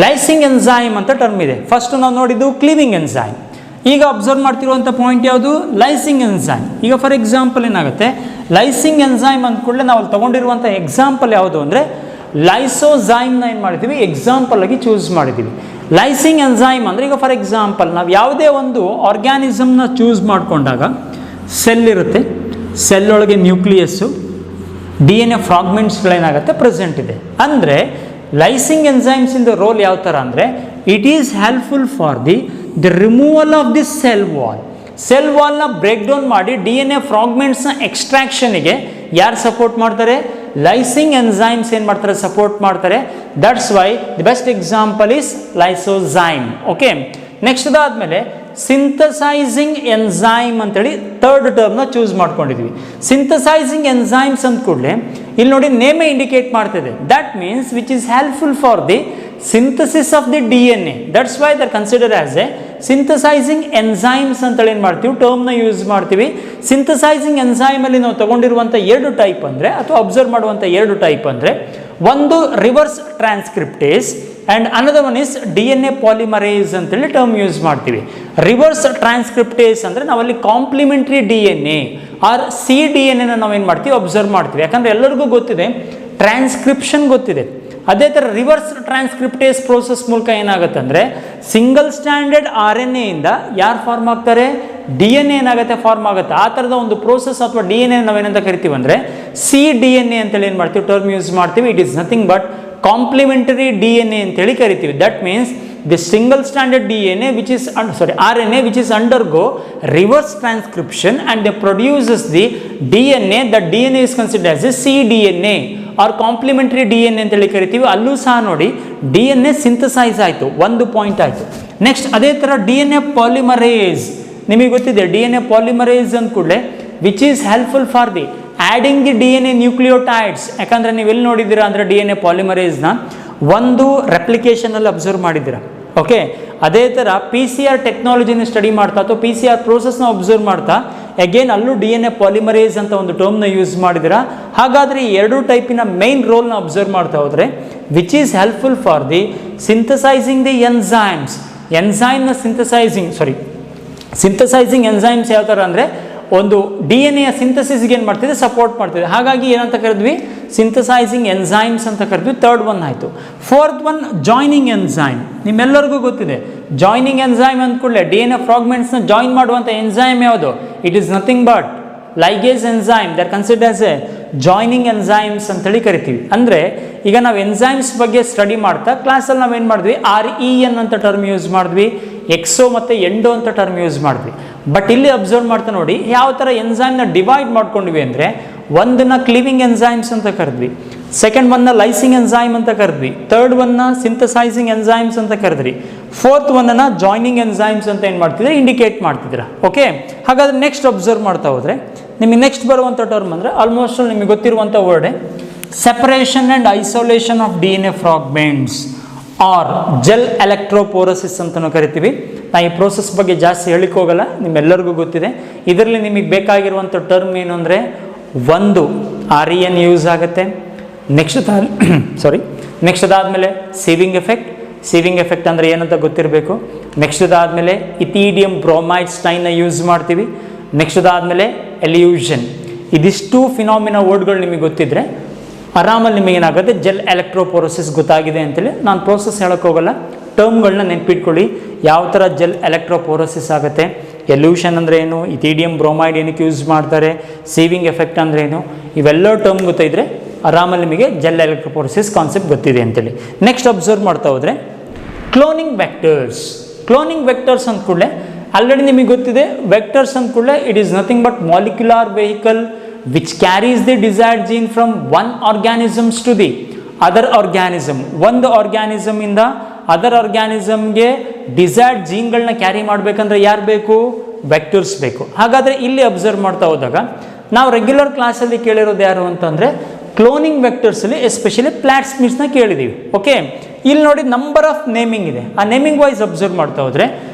ಲೈಸಿಂಗ್ ಎನ್ಸೈಮ್ ಅಂತ ಟರ್ಮ್ ಇದೆ. ಫಸ್ಟ್ ನಾವು ನೋಡಿದ್ದು ಕ್ಲೀವಿಂಗ್ ಎನ್ಸೈಮ್. ಈಗ ಅಬ್ಸರ್ವ್ ಮಾಡ್ತಿರುವಂಥ ಪಾಯಿಂಟ್ ಯಾವುದು, ಲೈಸಿಂಗ್ ಎನ್ಸೈಮ್. ಈಗ ಫಾರ್ ಎಕ್ಸಾಂಪಲ್ ಏನಾಗುತ್ತೆ, ಲೈಸಿಂಗ್ ಎನ್ಸೈಮ್ ಅಂದ್ಕೂಡಲೇ ನಾವು ತಗೊಂಡಿರುವಂಥ ಎಕ್ಸಾಂಪಲ್ ಯಾವುದು ಅಂದರೆ ಲೈಸೋಸೈಮ್ನ ಏನು ಮಾಡಿದ್ದೀವಿ, ಎಕ್ಸಾಂಪಲ್ ಆಗಿ ಚೂಸ್ ಮಾಡಿದ್ದೀವಿ. ಲೈಸಿಂಗ್ ಎನ್ಸೈಮ್ ಅಂದರೆ ಈಗ ಫಾರ್ ಎಕ್ಸಾಂಪಲ್ ನಾವು ಯಾವುದೇ ಒಂದು ಆರ್ಗ್ಯಾನಿಸಮ್ನ ಚೂಸ್ ಮಾಡಿಕೊಂಡಾಗ ಸೆಲ್ ಇರುತ್ತೆ, ಸೆಲ್ ಒಳಗೆ ನ್ಯೂಕ್ಲಿಯಸ್ಸು, DNA ಫ್ರಾಗ್ಮೆಂಟ್ಸ್ಗಳೇನಾಗುತ್ತೆ ಪ್ರೆಸೆಂಟ್ ಇದೆ. ಅಂದರೆ ಲೈಸಿಂಗ್ ಎನ್ಸೈಮ್ಸಿಂದ ರೋಲ್ ಯಾವ ಥರ ಅಂದರೆ it is helpful for the removal of the cell wall. Cell ವಾಲ್ನ ಬ್ರೇಕ್ ಡೌನ್ ಮಾಡಿ DNA ಫ್ರಾಗ್ಮೆಂಟ್ಸ್ನ ಎಕ್ಸ್ಟ್ರಾಕ್ಷನಿಗೆ ಯಾರು ಸಪೋರ್ಟ್ ಮಾಡ್ತಾರೆ, ಲೈಸಿಂಗ್ ಎನ್ಸೈಮ್ಸ್ ಏನು ಮಾಡ್ತಾರೆ, ಸಪೋರ್ಟ್ ಮಾಡ್ತಾರೆ. That's why the best example is lysozyme. Okay, next ಅದಾದಮೇಲೆ ಸಿಂಥಸೈಸಿಂಗ್ ಎನ್ಸೈಮ್ ಅಂತೇಳಿ ಥರ್ಡ್ ಟರ್ಮ್ನ ಚೂಸ್ ಮಾಡ್ಕೊಂಡಿದ್ವಿ. ಸಿಂಥಸೈಸಿಂಗ್ ಎನ್ಸೈಮ್ಸ್ ಅಂದ ಕೂಡಲೇ ಇಲ್ಲಿ ನೋಡಿ ನೇಮೇ ಇಂಡಿಕೇಟ್ ಮಾಡ್ತಿದೆ, that means which is helpful for the synthesis of the DNA. That's why they're consider as a synthesizing enzymes ಅಂತೇಳಿ ಏನು ಮಾಡ್ತೀವಿ, ಟರ್ಮ್ನ ಯೂಸ್ ಮಾಡ್ತೀವಿ. ಸಿಂಥಸೈಸಿಂಗ್ ಎನ್ಸೈಮಲ್ಲಿ ನಾವು ತಗೊಂಡಿರುವಂಥ ಎರಡು ಟೈಪ್ ಅಂದರೆ ಅಥವಾ ಅಬ್ಸರ್ವ್ ಮಾಡುವಂಥ ಎರಡು ಟೈಪ್ ಅಂದರೆ ಒಂದು reverse transcriptase and another one is DNA polymerase ಅಂತೇಳಿ ಟರ್ಮ್ ಯೂಸ್ ಮಾಡ್ತೀವಿ. ರಿವರ್ಸ್ ಟ್ರಾನ್ಸ್ಕ್ರಿಪ್ಟೇಸ್ ಅಂದರೆ ನಾವಲ್ಲಿ ಕಾಂಪ್ಲಿಮೆಂಟ್ರಿ DNA ಆರ್ cDNA ನಾವೇನು ಮಾಡ್ತೀವಿ, ಅಬ್ಸರ್ವ್ ಮಾಡ್ತೀವಿ. ಯಾಕಂದರೆ ಎಲ್ಲರಿಗೂ ಗೊತ್ತಿದೆ ಟ್ರಾನ್ಸ್ಕ್ರಿಪ್ಷನ್ ಗೊತ್ತಿದೆ. ಅದೇ ಥರ ರಿವರ್ಸ್ ಟ್ರಾನ್ಸ್ಕ್ರಿಪ್ಟೇಸ್ ಪ್ರೋಸೆಸ್ ಮೂಲಕ ಏನಾಗುತ್ತೆ ಅಂದರೆ ಸಿಂಗಲ್ ಸ್ಟ್ಯಾಂಡರ್ಡ್ RNAಯಿಂದ ಯಾರು ಫಾರ್ಮ್ ಆಗ್ತಾರೆ, DNA ಏನಾಗುತ್ತೆ ಫಾರ್ಮ್ ಆಗುತ್ತೆ. ಆ ಥರದ ಒಂದು ಪ್ರೋಸೆಸ್ ಅಥವಾ DNA ನಾವೇನಂತ ಕರಿತೀವಿ ಅಂದರೆ cDNA ಅಂತೇಳಿ ಏನು ಮಾಡ್ತೀವಿ, ಟರ್ಮ್ ಯೂಸ್ ಮಾಡ್ತೀವಿ. It is nothing but complementary DNA ಅಂತೇಳಿ ಕರಿತೀವಿ. That means the single standard DNA which is RNA which is undergo reverse transcription and they produces the DNA. that DNA is considered as a cDNA or complementary DNA ಅಂತೇಳಿ ಕರಿತೀವಿ. ಅಲ್ಲೂ ಸಹ ನೋಡಿ DNA synthesise ಆಯಿತು, ಒಂದು point ಆಯಿತು. Next ಅದೇ ಥರ DNA ಪಾಲಿಮರೇಸ್, ನಿಮಗೆ ಗೊತ್ತಿದೆ DNA ಪಾಲಿಮರೇಸ್ ಅಂದ ಕೂಡಲೇ which is helpful for the adding the DNA nucleotides. ಯಾಕಂದರೆ ನೀವು ಎಲ್ಲಿ ನೋಡಿದ್ದೀರಾ ಅಂದರೆ DNA ಪಾಲಿಮರೇಸ್ನ ಒಂದು ರೆಪ್ಲಿಕೇಶನಲ್ಲಿ ಅಬ್ಸರ್ವ್ ಮಾಡಿದ್ದೀರಾ. ಓಕೆ, ಅದೇ ಥರ PCR ಟೆಕ್ನಾಲಜಿನ ಸ್ಟಡಿ ಮಾಡ್ತಾ ಅಥವಾ PCR ಪ್ರೋಸೆಸ್ನ ಅಬ್ಸರ್ವ್ ಮಾಡ್ತಾ ಅಗೇನ್ ಅಲ್ಲೂ DNA ಪಾಲಿಮರೇಸ್ ಅಂತ ಒಂದು ಟರ್ಮ್ನ ಯೂಸ್ ಮಾಡಿದ್ದೀರಾ. ಹಾಗಾದರೆ ಈ ಎರಡು ಟೈಪಿನ ಮೇನ್ ರೋಲ್ನ ಅಬ್ಸರ್ವ್ ಮಾಡ್ತಾ ಹೋದರೆ which is helpful for the synthesizing the enzymes. ಎನ್ಸೈಮ್ನ ಸಿಂಥಸೈಸಿಂಗ್ ಎನ್ಸೈಮ್ಸ್ ಯಾವ ಥರ ಅಂದರೆ ಒಂದು DNA ಸಿಂಥಸಿಸ್ಗೆ ಏನು ಮಾಡ್ತಿದೆ, ಸಪೋರ್ಟ್ ಮಾಡ್ತಿದೆ. ಹಾಗಾಗಿ ಏನಂತ ಕರೆದ್ವಿ, ಸಿಂಥಸೈಸಿಂಗ್ ಎನ್ಸೈಮ್ಸ್ ಅಂತ ಕರೆದ್ವಿ. ಥರ್ಡ್ ಒನ್ ಆಯಿತು. Fourth one joining enzyme. ನಿಮ್ಮೆಲ್ಲರಿಗೂ ಗೊತ್ತಿದೆ ಜಾಯ್ನಿಂಗ್ ಎನ್ಸೈಮ್ ಅಂದ ಕೂಡಲೇ DNA ಫ್ರಾಗ್ಮೆಂಟ್ಸ್ನ ಜಾಯಿನ್ ಮಾಡುವಂಥ ಎನ್ಸೈಮ್ ಯಾವುದು? It is nothing but ligase enzyme. They're consider as a joining enzymes ಅಂತೇಳಿ ಕರಿತೀವಿ. ಅಂದರೆ ಈಗ ನಾವು ಎನ್ಸೈಮ್ಸ್ ಬಗ್ಗೆ ಸ್ಟಡಿ ಮಾಡ್ತಾ ಕ್ಲಾಸಲ್ಲಿ ನಾವೇನು ಮಾಡಿದ್ವಿ, REN ಅಂತ ಟರ್ಮ್ ಯೂಸ್ ಮಾಡಿದ್ವಿ, ಎಕ್ಸೋ ಮತ್ತು ಎಂಡೋ ಅಂತ ಟರ್ಮ್ ಯೂಸ್ ಮಾಡಿದ್ವಿ. ಬಟ್ ಇಲ್ಲಿ ಅಬ್ಸರ್ವ್ ಮಾಡ್ತಾ ನೋಡಿ ಯಾವ ಥರ ಎನ್ಸೈಮ್ನ ಡಿವೈಡ್ ಮಾಡ್ಕೊಂಡ್ವಿ ಅಂದರೆ, ಒಂದನ್ನ ಕ್ಲೀವಿಂಗ್ ಎನ್ಸೈಮ್ಸ್ ಅಂತ ಕರೆದ್ವಿ, ಸೆಕೆಂಡ್ ಒನ್ನ ಲೈಸಿಂಗ್ ಎನ್ಸೈಮ್ ಅಂತ ಕರೆದ್ವಿ, ಥರ್ಡ್ ಒನ್ನ ಸಿಂಥಸೈಸಿಂಗ್ ಎನ್ಸೈಮ್ಸ್ ಅಂತ ಕರೆದ್ರಿ, ಫೋರ್ತ್ ಒನ್ನ ಜಾಯ್ನಿಂಗ್ ಎನ್ಸೈಮ್ಸ್ ಅಂತ ಏನು ಮಾಡ್ತಿದ್ರೆ ಇಂಡಿಕೇಟ್ ಮಾಡ್ತಿದ್ದೀರಾ. ಓಕೆ, ಹಾಗಾದ್ರೆ ನೆಕ್ಸ್ಟ್ ಅಬ್ಸರ್ವ್ ಮಾಡ್ತಾ ಹೋದರೆ ನಿಮಗೆ ನೆಕ್ಸ್ಟ್ ಬರುವಂಥ ಟರ್ಮ್ ಅಂದರೆ ಆಲ್ಮೋಸ್ಟ್ ನಿಮಗೆ ಗೊತ್ತಿರುವಂಥ ವರ್ಡೇ separation and isolation of DNA fragments or gel electrophoresis ಅಂತಲೂ ಕರಿತೀವಿ. ನಾನು ಈ ಪ್ರೋಸೆಸ್ ಬಗ್ಗೆ ಜಾಸ್ತಿ ಹೇಳಿಕ್ಕೆ ಹೋಗಲ್ಲ, ನಿಮ್ಮೆಲ್ಲರಿಗೂ ಗೊತ್ತಿದೆ. ಇದರಲ್ಲಿ ನಿಮಗೆ ಬೇಕಾಗಿರುವಂಥ ಟರ್ಮ್ ಏನು ಅಂದರೆ, ಒಂದು REN ಯೂಸ್ ಆಗುತ್ತೆ, ನೆಕ್ಸ್ಟ್ ಅದಾದಮೇಲೆ ಸೀವಿಂಗ್ ಎಫೆಕ್ಟ್. ಸೀವಿಂಗ್ ಎಫೆಕ್ಟ್ ಅಂದರೆ ಏನಂತ ಗೊತ್ತಿರಬೇಕು. ನೆಕ್ಸ್ಟ್ ಅದಾದಮೇಲೆ ಇಥೀಡಿಯಂ ಬ್ರೋಮೈಡ್ ಸ್ಟೈನ್ನ ಯೂಸ್ ಮಾಡ್ತೀವಿ. ನೆಕ್ಸ್ಟ್ ಅದಾದಮೇಲೆ ಎಲ್ಯೂಷನ್. ಇದಿಷ್ಟು ಫಿನಾಮಿನಾ ವರ್ಡ್ಗಳು ನಿಮಗೆ ಗೊತ್ತಿದ್ರೆ ಆರಾಮಲ್ಲಿ ನಿಮಗೇನಾಗುತ್ತೆ, ಜೆಲ್ ಎಲೆಕ್ಟ್ರೋಪೋರೋಸಿಸ್ ಗೊತ್ತಾಗಿದೆ ಅಂತೇಳಿ ನಾನು ಪ್ರೋಸೆಸ್ ಹೇಳೋಕ್ಕೆ ಹೋಗಲ್ಲ. ಟರ್ಮ್ಗಳನ್ನ ನೆನ್ಪಿಟ್ಕೊಳ್ಳಿ, ಯಾವ ಥರ ಜೆಲ್ ಎಲೆಕ್ಟ್ರೋಪೋರೋಸಿಸ್ ಆಗುತ್ತೆ, ಎಲ್ಯೂಷನ್ ಅಂದರೆ ಏನು, ಇಥೀಡಿಯಂ ಬ್ರೋಮೈಡ್ ಏನಕ್ಕೆ ಯೂಸ್ ಮಾಡ್ತಾರೆ, ಸೀವಿಂಗ್ ಎಫೆಕ್ಟ್ ಅಂದರೆ ಏನು, ಇವೆಲ್ಲ ಟರ್ಮ್ ಗೊತ್ತಿದ್ರೆ ಆರಾಮಲ್ಲಿ ನಿಮಗೆ ಜೆಲ್ ಎಲೆಕ್ಟ್ರೋಪೋರೋಸಿಸ್ ಕಾನ್ಸೆಪ್ಟ್ ಗೊತ್ತಿದೆ ಅಂತೇಳಿ. ನೆಕ್ಸ್ಟ್ ಅಬ್ಸರ್ವ್ ಮಾಡ್ತಾ ಹೋದರೆ ಕ್ಲೋನಿಂಗ್ ವೆಕ್ಟರ್ಸ್. ಕ್ಲೋನಿಂಗ್ ವೆಕ್ಟರ್ಸ್ ಅಂದ ಕೂಡಲೇ ಆಲ್ರೆಡಿ ನಿಮಗೆ ಗೊತ್ತಿದೆ, ವೆಕ್ಟರ್ಸ್ ಅಂದ ಕೂಡಲೇ it is nothing but molecular vehicle which carries the desired gene from one organisms to the other organism. ಒಂದು ಆರ್ಗ್ಯಾನಿಸಮ್ ಇಂದ ಅದರ್ ಆರ್ಗ್ಯಾನಿಸಮ್ಗೆ ಡಿಸೈರ್ಡ್ ಜೀನ್ಗಳನ್ನ ಕ್ಯಾರಿ ಮಾಡಬೇಕಂದ್ರೆ ಯಾರು ಬೇಕು? ವೆಕ್ಟರ್ಸ್ ಬೇಕು. ಹಾಗಾದರೆ ಇಲ್ಲಿ ಅಬ್ಸರ್ವ್ ಮಾಡ್ತಾ ಹೋದಾಗ ನಾವು ರೆಗ್ಯುಲರ್ ಕ್ಲಾಸಲ್ಲಿ ಕೇಳಿರೋದು ಯಾರು ಅಂತಂದರೆ ಕ್ಲೋನಿಂಗ್ ವೆಕ್ಟರ್ಸಲ್ಲಿ ಎಸ್ಪೆಷಲಿ ಪ್ಲಾಟ್ಸ್ಮಿಡ್ಸ್ನ ಕೇಳಿದ್ದೀವಿ. ಓಕೆ, ಇಲ್ಲಿ ನೋಡಿ ನಂಬರ್ ಆಫ್ ನೇಮಿಂಗ್ ಇದೆ. ಆ ನೇಮಿಂಗ್ ವೈಸ್ ಅಬ್ಸರ್ವ್ ಮಾಡ್ತಾ ಹೋದರೆ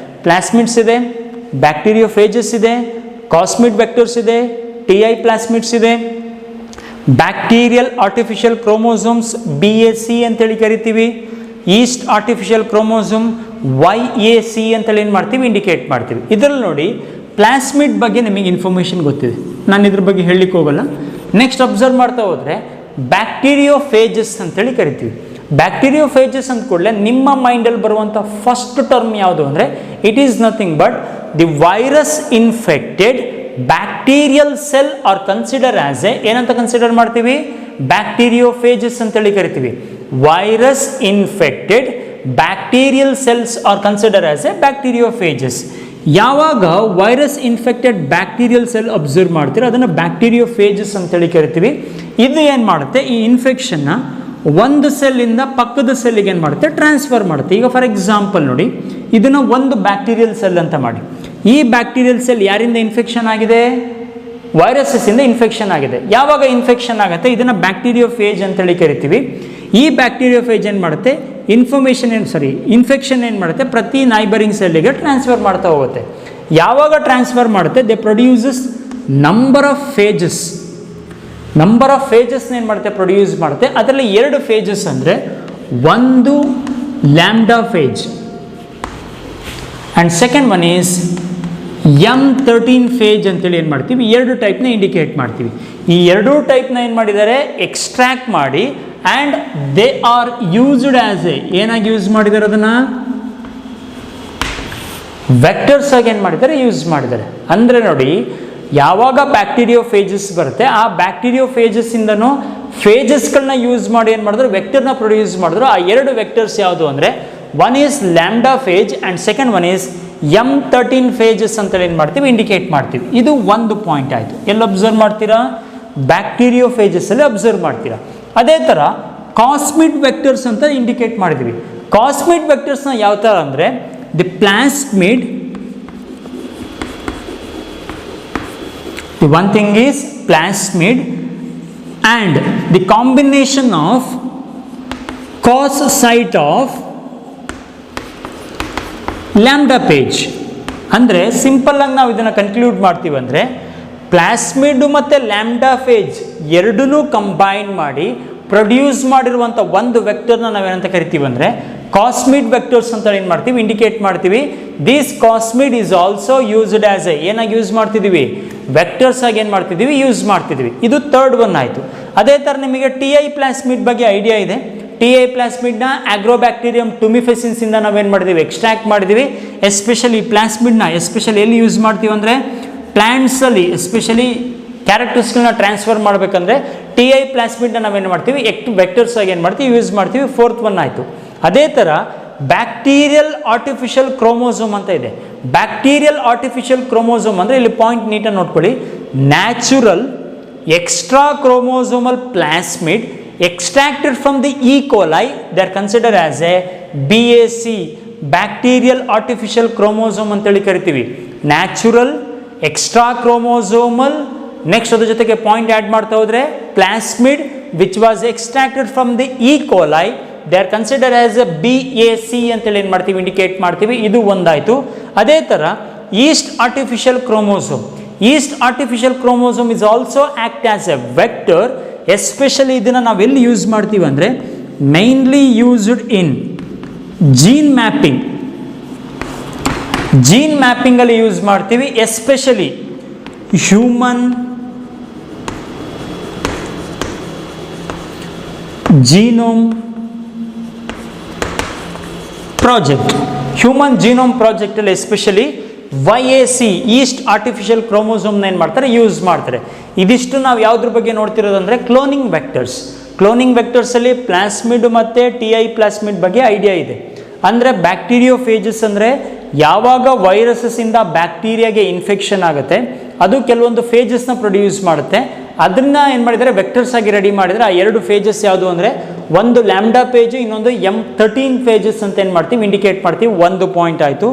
ಪ್ಲಾಸ್ಮಿಡ್ಸ್ ಇದೆ, ಬ್ಯಾಕ್ಟೀರಿಯೋಫೇಜಸ್ ಇದೆ, ಕಾಸ್ಮಿಡ್ ವೆಕ್ಟರ್ಸ್ ಇದೆ, TI ಪ್ಲಾಸ್ಮಿಡ್ಸ್ ಇದೆ, ಬ್ಯಾಕ್ಟೀರಿಯಲ್ ಆರ್ಟಿಫಿಷಿಯಲ್ ಕ್ರೋಮೋಸೋಮ್ಸ್ BAC ಅಂತೇಳಿ ಕರಿತೀವಿ, ಈಸ್ಟ್ ಆರ್ಟಿಫಿಷಿಯಲ್ ಕ್ರೋಮೋಸೋಮ್ YAC ಅಂತೇಳಿ ಏನು ಮಾಡ್ತೀವಿ, ಇಂಡಿಕೇಟ್ ಮಾಡ್ತೀವಿ. ಇದರಲ್ಲಿ ನೋಡಿ ಪ್ಲಾಸ್ಮಿಡ್ ಬಗ್ಗೆ ನಿಮಗೆ ಇನ್ಫಾರ್ಮೇಷನ್ ಗೊತ್ತಿದೆ, ನಾನು ಇದ್ರ ಬಗ್ಗೆ ಹೇಳಲಿಕ್ಕೆ ಹೋಗಲ್ಲ. ನೆಕ್ಸ್ಟ್ ಅಬ್ಸರ್ವ್ ಮಾಡ್ತಾ ಹೋದರೆ ಬ್ಯಾಕ್ಟೀರಿಯೋಫೇಜಸ್ ಅಂತೇಳಿ ಕರಿತೀವಿ. ಬ್ಯಾಕ್ಟೀರಿಯೋಫೇಜಸ್ ಅಂದ ಕೂಡಲೇ ನಿಮ್ಮ ಮೈಂಡಲ್ಲಿ ಬರುವಂಥ ಫಸ್ಟ್ ಟರ್ಮ್ ಯಾವುದು ಅಂದರೆ it is nothing but the virus infected bacterial cell are consider as a ಏನಂತ ಕನ್ಸಿಡರ್ ಮಾಡ್ತೀವಿ, ಬ್ಯಾಕ್ಟೀರಿಯೋಫೇಜಸ್ ಅಂತೇಳಿ ಕರಿತೀವಿ. Virus infected bacterial cells are consider as a bacteriophages. ಯಾವಾಗ virus infected bacterial cell observe ಮಾಡ್ತೀರೋ ಅದನ್ನು ಬ್ಯಾಕ್ಟೀರಿಯೋಫೇಜಸ್ ಅಂತೇಳಿ ಕರಿತೀವಿ. ಇದು ಏನು ಮಾಡುತ್ತೆ, ಈ ಇನ್ಫೆಕ್ಷನ್ನ ಒಂದು ಸೆಲ್ಲಿಂದ ಪಕ್ಕದ ಸೆಲ್ಲಿಗೆ ಏನು ಮಾಡುತ್ತೆ, ಟ್ರಾನ್ಸ್ಫರ್ ಮಾಡುತ್ತೆ. ಈಗ ಫಾರ್ ಎಕ್ಸಾಂಪಲ್ ನೋಡಿ, ಇದನ್ನು ಒಂದು ಬ್ಯಾಕ್ಟೀರಿಯಲ್ ಸೆಲ್ ಅಂತ ಮಾಡಿ. ಈ ಬ್ಯಾಕ್ಟೀರಿಯಲ್ ಸೆಲ್ ಯಾರಿಂದ ಇನ್ಫೆಕ್ಷನ್ ಆಗಿದೆ, ವೈರಸಸ್ಸಿಂದ ಇನ್ಫೆಕ್ಷನ್ ಆಗಿದೆ. ಯಾವಾಗ ಇನ್ಫೆಕ್ಷನ್ ಆಗುತ್ತೆ ಇದನ್ನು ಬ್ಯಾಕ್ಟೀರಿಯೋಫೇಜ್ ಅಂತೇಳಿ ಕರಿತೀವಿ. ಈ ಬ್ಯಾಕ್ಟೀರಿಯೋಫೇಜ್ ಏನು ಮಾಡುತ್ತೆ, ಇನ್ಫೆಕ್ಷನ್ ಏನು ಮಾಡುತ್ತೆ, ಪ್ರತಿ ನೈಬರಿಂಗ್ ಸೆಲ್ಲಿಗೆ ಟ್ರಾನ್ಸ್ಫರ್ ಮಾಡ್ತಾ ಹೋಗುತ್ತೆ. ಯಾವಾಗ ಟ್ರಾನ್ಸ್ಫರ್ ಮಾಡುತ್ತೆ, they produces number of phages. Number of ಫೇಜಸ್ನ ಏನು ಮಾಡುತ್ತೆ, ಪ್ರೊಡ್ಯೂಸ್ ಮಾಡುತ್ತೆ. ಅದರಲ್ಲಿ ಎರಡು ಫೇಜಸ್ ಅಂದರೆ ಒಂದು lambda phage and second one is M13 phage ಅಂತೇಳಿ ಏನು ಮಾಡ್ತೀವಿ, ಎರಡು ಟೈಪ್ನ ಇಂಡಿಕೇಟ್ ಮಾಡ್ತೀವಿ. ಈ ಎರಡೂ ಟೈಪ್ನ ಏನು ಮಾಡಿದ್ದಾರೆ, ಎಕ್ಸ್ಟ್ರಾಕ್ಟ್ ಮಾಡಿ and they are used as a ಏನಾಗಿ ಯೂಸ್ ಮಾಡಿದ್ದಾರೆ, ಅದನ್ನು ವೆಕ್ಟರ್ಸ್ ಆಗಿ ಏನು ಮಾಡಿದ್ದಾರೆ, ಯೂಸ್ ಮಾಡಿದ್ದಾರೆ. ಅಂದರೆ ನೋಡಿ, ಯಾವಾಗ ಬ್ಯಾಕ್ಟೀರಿಯೋಫೇಜಸ್ ಬರುತ್ತೆ ಆ ಬ್ಯಾಕ್ಟೀರಿಯೋಫೇಜಸ್ಸಿಂದನೂ ಫೇಜಸ್ಗಳನ್ನ ಯೂಸ್ ಮಾಡಿ ಏನು ಮಾಡಿದ್ರು, ವೆಕ್ಟರ್ನ ಪ್ರೊಡ್ಯೂಸ್ ಮಾಡಿದ್ರು. ಆ ಎರಡು ವೆಕ್ಟರ್ಸ್ ಯಾವುದು ಅಂದರೆ one is lambda phage and second one is M13 ಫೇಜಸ್ ಅಂತೇಳಿ ಏನು ಮಾಡ್ತೀವಿ, ಇಂಡಿಕೇಟ್ ಮಾಡ್ತೀವಿ. ಇದು ಒಂದು ಪಾಯಿಂಟ್ ಆಯಿತು. ಎಲ್ಲಿ ಅಬ್ಸರ್ವ್ ಮಾಡ್ತೀರಾ, ಬ್ಯಾಕ್ಟೀರಿಯೋಫೇಜಸ್ಸಲ್ಲಿ ಅಬ್ಸರ್ವ್ ಮಾಡ್ತೀರಾ. ಅದೇ ಥರ ಕಾಸ್ಮಿಡ್ ವೆಕ್ಟರ್ಸ್ ಅಂತ ಇಂಡಿಕೇಟ್ ಮಾಡಿದ್ವಿ. ಕಾಸ್ಮಿಡ್ ವೆಕ್ಟರ್ಸ್ನ ಯಾವ ಥರ ಅಂದರೆ the plasmid, the one thing is plasmid and the combination of cos site of lambda page. ಅಂದರೆ ಸಿಂಪಲ್ ಆಗಿ ನಾವು ಇದನ್ನು ಕನ್ಕ್ಲೂಡ್ ಮಾಡ್ತೀವಿ ಅಂದರೆ ಪ್ಲಾಸ್ಮಿಡ್ ಮತ್ತು ಲ್ಯಾಂಬ್ಡಾ ಫೇಜ್ ಎರಡನ್ನೂ ಕಂಬೈನ್ ಮಾಡಿ ಪ್ರೊಡ್ಯೂಸ್ ಮಾಡಿರುವಂಥ ಒಂದು ವೆಕ್ಟರ್ನ ನಾವೇನಂತ ಕರಿತೀವಿ ಅಂದರೆ ಕಾಸ್ಮಿಡ್ ವೆಕ್ಟರ್ಸ್ ಅಂತ ಏನು ಮಾಡ್ತೀವಿ ಇಂಡಿಕೇಟ್ ಮಾಡ್ತೀವಿ. This cosmid is also used as a ಏನಾಗಿ ಯೂಸ್ ಮಾಡ್ತಿದ್ದೀವಿ, ವೆಕ್ಟರ್ಸ್ ಆಗಿ ಏನು ಮಾಡ್ತಿದ್ದೀವಿ ಯೂಸ್ ಮಾಡ್ತಿದ್ದೀವಿ. ಇದು ಥರ್ಡ್ ಒನ್ ಆಯಿತು. ಅದೇ ಥರ ನಿಮಗೆ TI ಪ್ಲಾಸ್ಮಿಡ್ ಬಗ್ಗೆ ಐಡಿಯಾ ಇದೆ. TI ಪ್ಲಾಸ್ಮಿಡ್ನ ಆಗ್ರೋಬ್ಯಾಕ್ಟೀರಿಯಂ ಟುಮಿಫೆಸಿನ್ಸ್ ಇಂದ ನಾವೇನು ಮಾಡಿದ್ದೀವಿ ಎಕ್ಸ್ಟ್ರಾಕ್ಟ್ ಮಾಡಿದ್ದೀವಿ. ಎಸ್ಪೆಷಲಿ ಪ್ಲಾಸ್ಮಿಡ್ನ ಎಸ್ಪೆಷಲಿ ಎಲ್ಲಿ ಯೂಸ್ ಮಾಡ್ತೀವಿ ಅಂದರೆ ಪ್ಲ್ಯಾಂಟ್ಸಲ್ಲಿ ಎಸ್ಪೆಷಲಿ ಕ್ಯಾರೆಕ್ಟರ್ಸ್ಗಳನ್ನ ಟ್ರಾನ್ಸ್ಫರ್ ಮಾಡಬೇಕಂದ್ರೆ TI ಪ್ಲಾಸ್ಮಿಡ್ನ ನಾವೇನು ಮಾಡ್ತೀವಿ ವೆಕ್ಟರ್ಸ್ ಆಗಿ ಏನು ಮಾಡ್ತೀವಿ ಯೂಸ್ ಮಾಡ್ತೀವಿ. ಫೋರ್ತ್ ಒನ್ ಆಯಿತು. ಅದೇ ಥರ ಬ್ಯಾಕ್ಟೀರಿಯಲ್ ಆರ್ಟಿಫಿಷಿಯಲ್ ಕ್ರೋಮೋಸೋಮ್ ಅಂತ ಇದೆ. ಬ್ಯಾಕ್ಟೀರಿಯಲ್ ಆರ್ಟಿಫಿಷಿಯಲ್ ಕ್ರೋಮೋಸೋಮ್ ಅಂದರೆ ಇಲ್ಲಿ ಪಾಯಿಂಟ್ ನೀಟಾಗಿ ನೋಡ್ಕೊಳ್ಳಿ. Natural extrachromosomal plasmid extracted from the E. coli, they are considered as a BAC, bacterial artificial chromosome ಅಂತೇಳಿ ಕರಿತೀವಿ. ನ್ಯಾಚುರಲ್ ಎಕ್ಸ್ಟ್ರಾ ಕ್ರೋಮೋಸೋಮಲ್, ನೆಕ್ಸ್ಟ್ ಅದ್ರ ಜೊತೆಗೆ ಪಾಯಿಂಟ್ ಆ್ಯಡ್ ಮಾಡ್ತಾ ಹೋದರೆ plasmid which was extracted from the E. coli, they are considered as a BAC ಅಂತೇಳಿ ಏನು ಮಾಡ್ತೀವಿ indicate ಮಾಡ್ತೀವಿ. ಇದು ಒಂದಾಯಿತು. ಅದೇ ಥರ yeast artificial chromosome, yeast artificial chromosome is also act as a vector. Especially ಇದನ್ನು ನಾವು ಎಲ್ಲಿ ಯೂಸ್ ಮಾಡ್ತೀವಿ ಅಂದರೆ mainly used in gene mapping, gene ಮ್ಯಾಪಿಂಗಲ್ಲಿ ಯೂಸ್ ಮಾಡ್ತೀವಿ. Especially human genome project, human genome ಪ್ರಾಜೆಕ್ಟಲ್ಲಿ ಎಸ್ಪೆಷಲಿ YAC ಈಸ್ಟ್ ಆರ್ಟಿಫಿಷಿಯಲ್ ಕ್ರೋಮೋಸೋಮ್ನ ಏನು ಮಾಡ್ತಾರೆ ಯೂಸ್ ಮಾಡ್ತಾರೆ. ಇದಿಷ್ಟು ನಾವು ಯಾವುದ್ರ ಬಗ್ಗೆ ನೋಡ್ತಿರೋದಂದರೆ ಕ್ಲೋನಿಂಗ್ ವೆಕ್ಟರ್ಸ್. ಕ್ಲೋನಿಂಗ್ ವೆಕ್ಟರ್ಸಲ್ಲಿ ಪ್ಲಾಸ್ಮಿಡ್ ಮತ್ತು TI ಪ್ಲಾಸ್ಮಿಡ್ ಬಗ್ಗೆ ಐಡಿಯಾ ಇದೆ. ಅಂದರೆ ಬ್ಯಾಕ್ಟೀರಿಯೋಫೇಜಸ್ ಅಂದರೆ ಯಾವಾಗ ವೈರಸಸ್ಸಿಂದ ಬ್ಯಾಕ್ಟೀರಿಯಾಗೆ ಇನ್ಫೆಕ್ಷನ್ ಆಗುತ್ತೆ ಅದು ಕೆಲವೊಂದು ಫೇಜಸ್ನ ಪ್ರೊಡ್ಯೂಸ್ ಮಾಡುತ್ತೆ. ಅದನ್ನ ಏನು ಮಾಡಿದರೆ ವೆಕ್ಟರ್ಸ್ ಆಗಿ ರೆಡಿ ಮಾಡಿದರೆ ಆ ಎರಡು ಫೇಜಸ್ ಯಾವುದು ಅಂದರೆ ಒಂದು ಲ್ಯಾಂಬ್ಡಾ ಪೇಜು, ಇನ್ನೊಂದು M13 ಫೇಜಸ್ ಅಂತ ಏನು ಮಾಡ್ತೀವಿ ಇಂಡಿಕೇಟ್ ಮಾಡ್ತೀವಿ. ಒಂದು ಪಾಯಿಂಟ್ ಆಯಿತು.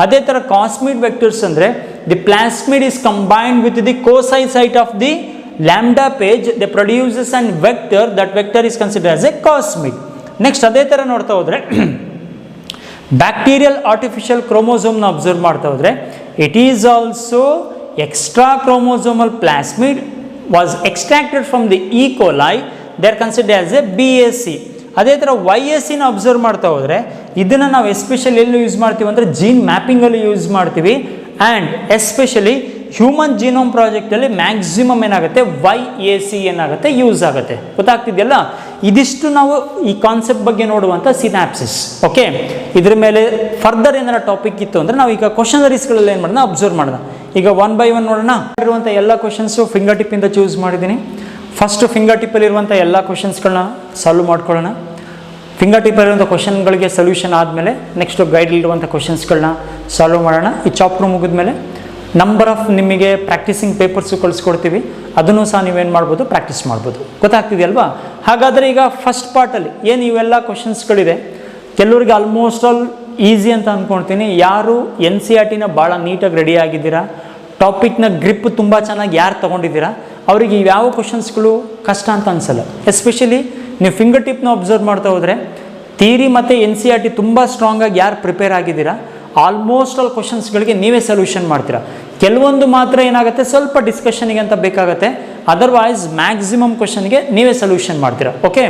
ಅದೇ ಥರ ಕಾಸ್ಮಿಡ್ ವೆಕ್ಟರ್ಸ್ ಅಂದರೆ the plasmid is combined with the cos site of the lambda phage, they produces and vector, that vector is consider as a cosmid. Next ಅದೇ ಥರ ನೋಡ್ತಾ ಹೋದರೆ ಬ್ಯಾಕ್ಟೀರಿಯಲ್ ಆರ್ಟಿಫಿಷಿಯಲ್ ಕ್ರೋಮೋಸೋಮ್ನ ಅಬ್ಸರ್ವ್ ಮಾಡ್ತಾ ಹೋದರೆ it is also extrachromosomal plasmid was extracted from the E. coli, they are considered as a BAC. ಅದೇ ಥರ YACನ observe ಮಾಡ್ತಾ ಹೋದರೆ ಇದನ್ನು ನಾವು ಎಸ್ಪೆಷಲಿ ಎಲ್ಲಿ ಯೂಸ್ ಮಾಡ್ತೀವಿ ಅಂದರೆ ಜೀನ್ ಮ್ಯಾಪಿಂಗಲ್ಲಿ ಯೂಸ್ ಮಾಡ್ತೀವಿ. ಆ್ಯಂಡ್ ಎಸ್ಪೆಷಲಿ ಹ್ಯೂಮನ್ ಜೀನೋಮ್ ಪ್ರಾಜೆಕ್ಟಲ್ಲಿ ಮ್ಯಾಕ್ಸಿಮಮ್ ಏನಾಗುತ್ತೆ YAC ಏನಾಗುತ್ತೆ ಯೂಸ್ ಆಗುತ್ತೆ. ಗೊತ್ತಾಗ್ತಿದೆಯಲ್ಲ. ಇದಿಷ್ಟು ನಾವು ಈ ಕಾನ್ಸೆಪ್ಟ್ ಬಗ್ಗೆ ನೋಡುವಂಥ ಸಿನಾಪ್ಸಿಸ್. ಓಕೆ, ಇದ್ರ ಮೇಲೆ ಫರ್ದರ್ ಏನಾರ ಟಾಪಿಕ್ ಇತ್ತು ಅಂದರೆ ನಾವು ಈಗ ಕ್ವಶನರೀಸ್ಗಳಲ್ಲಿ ಏನು ಮಾಡೋಣ ಅಬ್ಸರ್ವ್ ಮಾಡೋಣ. ಈಗ ಒನ್ ಬೈ ಒನ್ ನೋಡೋಣ. ಇರುವಂಥ ಎಲ್ಲ ಕ್ವಶನ್ಸು ಫಿಂಗರ್ ಟಿಪ್ಪಿಂದ ಚೂಸ್ ಮಾಡಿದ್ದೀನಿ. ಫಸ್ಟ್ ಫಿಂಗರ್ ಟಿಪ್ಪಲ್ಲಿರುವಂಥ ಎಲ್ಲ ಕ್ವಶನ್ಸ್ಗಳನ್ನ ಸಾಲ್ವ್ ಮಾಡ್ಕೊಳ್ಳೋಣ. ಫಿಂಗರ್ ಟಿಪ್ಪಲ್ಲಿರುವಂಥ ಕ್ವಶನ್ಗಳಿಗೆ ಸೊಲ್ಯೂಷನ್ ಆದಮೇಲೆ ನೆಕ್ಸ್ಟು ಗೈಡಲ್ಲಿರುವಂಥ ಕ್ವಶನ್ಸ್ಗಳನ್ನ ಸಾಲ್ವ್ ಮಾಡೋಣ. ಈ ಚಾಪ್ಟರ್ ಮುಗಿದ್ಮೇಲೆ ನಂಬರ್ ಆಫ್ ನಿಮಗೆ ಪ್ರಾಕ್ಟೀಸಿಂಗ್ ಪೇಪರ್ಸು ಕಳಿಸ್ಕೊಡ್ತೀವಿ. ಅದನ್ನು ಸಹ ನೀವೇನು ಮಾಡ್ಬೋದು ಪ್ರಾಕ್ಟೀಸ್ ಮಾಡ್ಬೋದು. ಗೊತ್ತಾಗ್ತಿದೆಯಲ್ವಾ. ಹಾಗಾದರೆ ಈಗ ಫಸ್ಟ್ ಪಾರ್ಟಲ್ಲಿ ಏನು ಇವೆಲ್ಲ ಕ್ವಶನ್ಸ್ಗಳಿದೆ ಕೆಲವರಿಗೆ ಆಲ್ಮೋಸ್ಟ್ ಆಲ್ ಈಸಿ ಅಂತ ಅಂದ್ಕೊಳ್ತೀನಿ. ಯಾರು NCERTನ ಭಾಳ ನೀಟಾಗಿ ರೆಡಿ ಆಗಿದ್ದೀರಾ, ಟಾಪಿಕ್ನ ಗ್ರಿಪ್ ತುಂಬ ಚೆನ್ನಾಗಿ ಯಾರು ತೊಗೊಂಡಿದ್ದೀರಾ ಅವರಿಗೆ ಯಾವ ಕ್ವಶನ್ಸ್ಗಳು ಕಷ್ಟ ಅಂತ ಅನಿಸಲ್ಲ. ಎಸ್ಪೆಷಲಿ ನೀವು ಫಿಂಗರ್ ಟಿಪ್ನ ಅಬ್ಸರ್ವ್ ಮಾಡ್ತಾ ಹೋದರೆ ಥಿಯರಿ ಮತ್ತು NCERT ತುಂಬ ಸ್ಟ್ರಾಂಗಾಗಿ ಯಾರು ಪ್ರಿಪೇರ್ ಆಗಿದ್ದೀರಾ ಆಲ್ಮೋಸ್ಟ್ ಆಲ್ ಕ್ವಶನ್ಸ್ಗಳಿಗೆ ನೀವೇ ಸೊಲ್ಯೂಷನ್ ಮಾಡ್ತೀರಾ. ಕೆಲವೊಂದು ಮಾತ್ರ ಏನಾಗುತ್ತೆ ಸ್ವಲ್ಪ ಡಿಸ್ಕಷನಿಗೆ ಅಂತ ಬೇಕಾಗುತ್ತೆ, ಅದರ್ವೈಸ್ ಮ್ಯಾಕ್ಸಿಮಮ್ ಕ್ವಶನ್ಗೆ ನೀವೇ ಸೊಲ್ಯೂಷನ್ ಮಾಡ್ತೀರಾ. ಓಕೆ,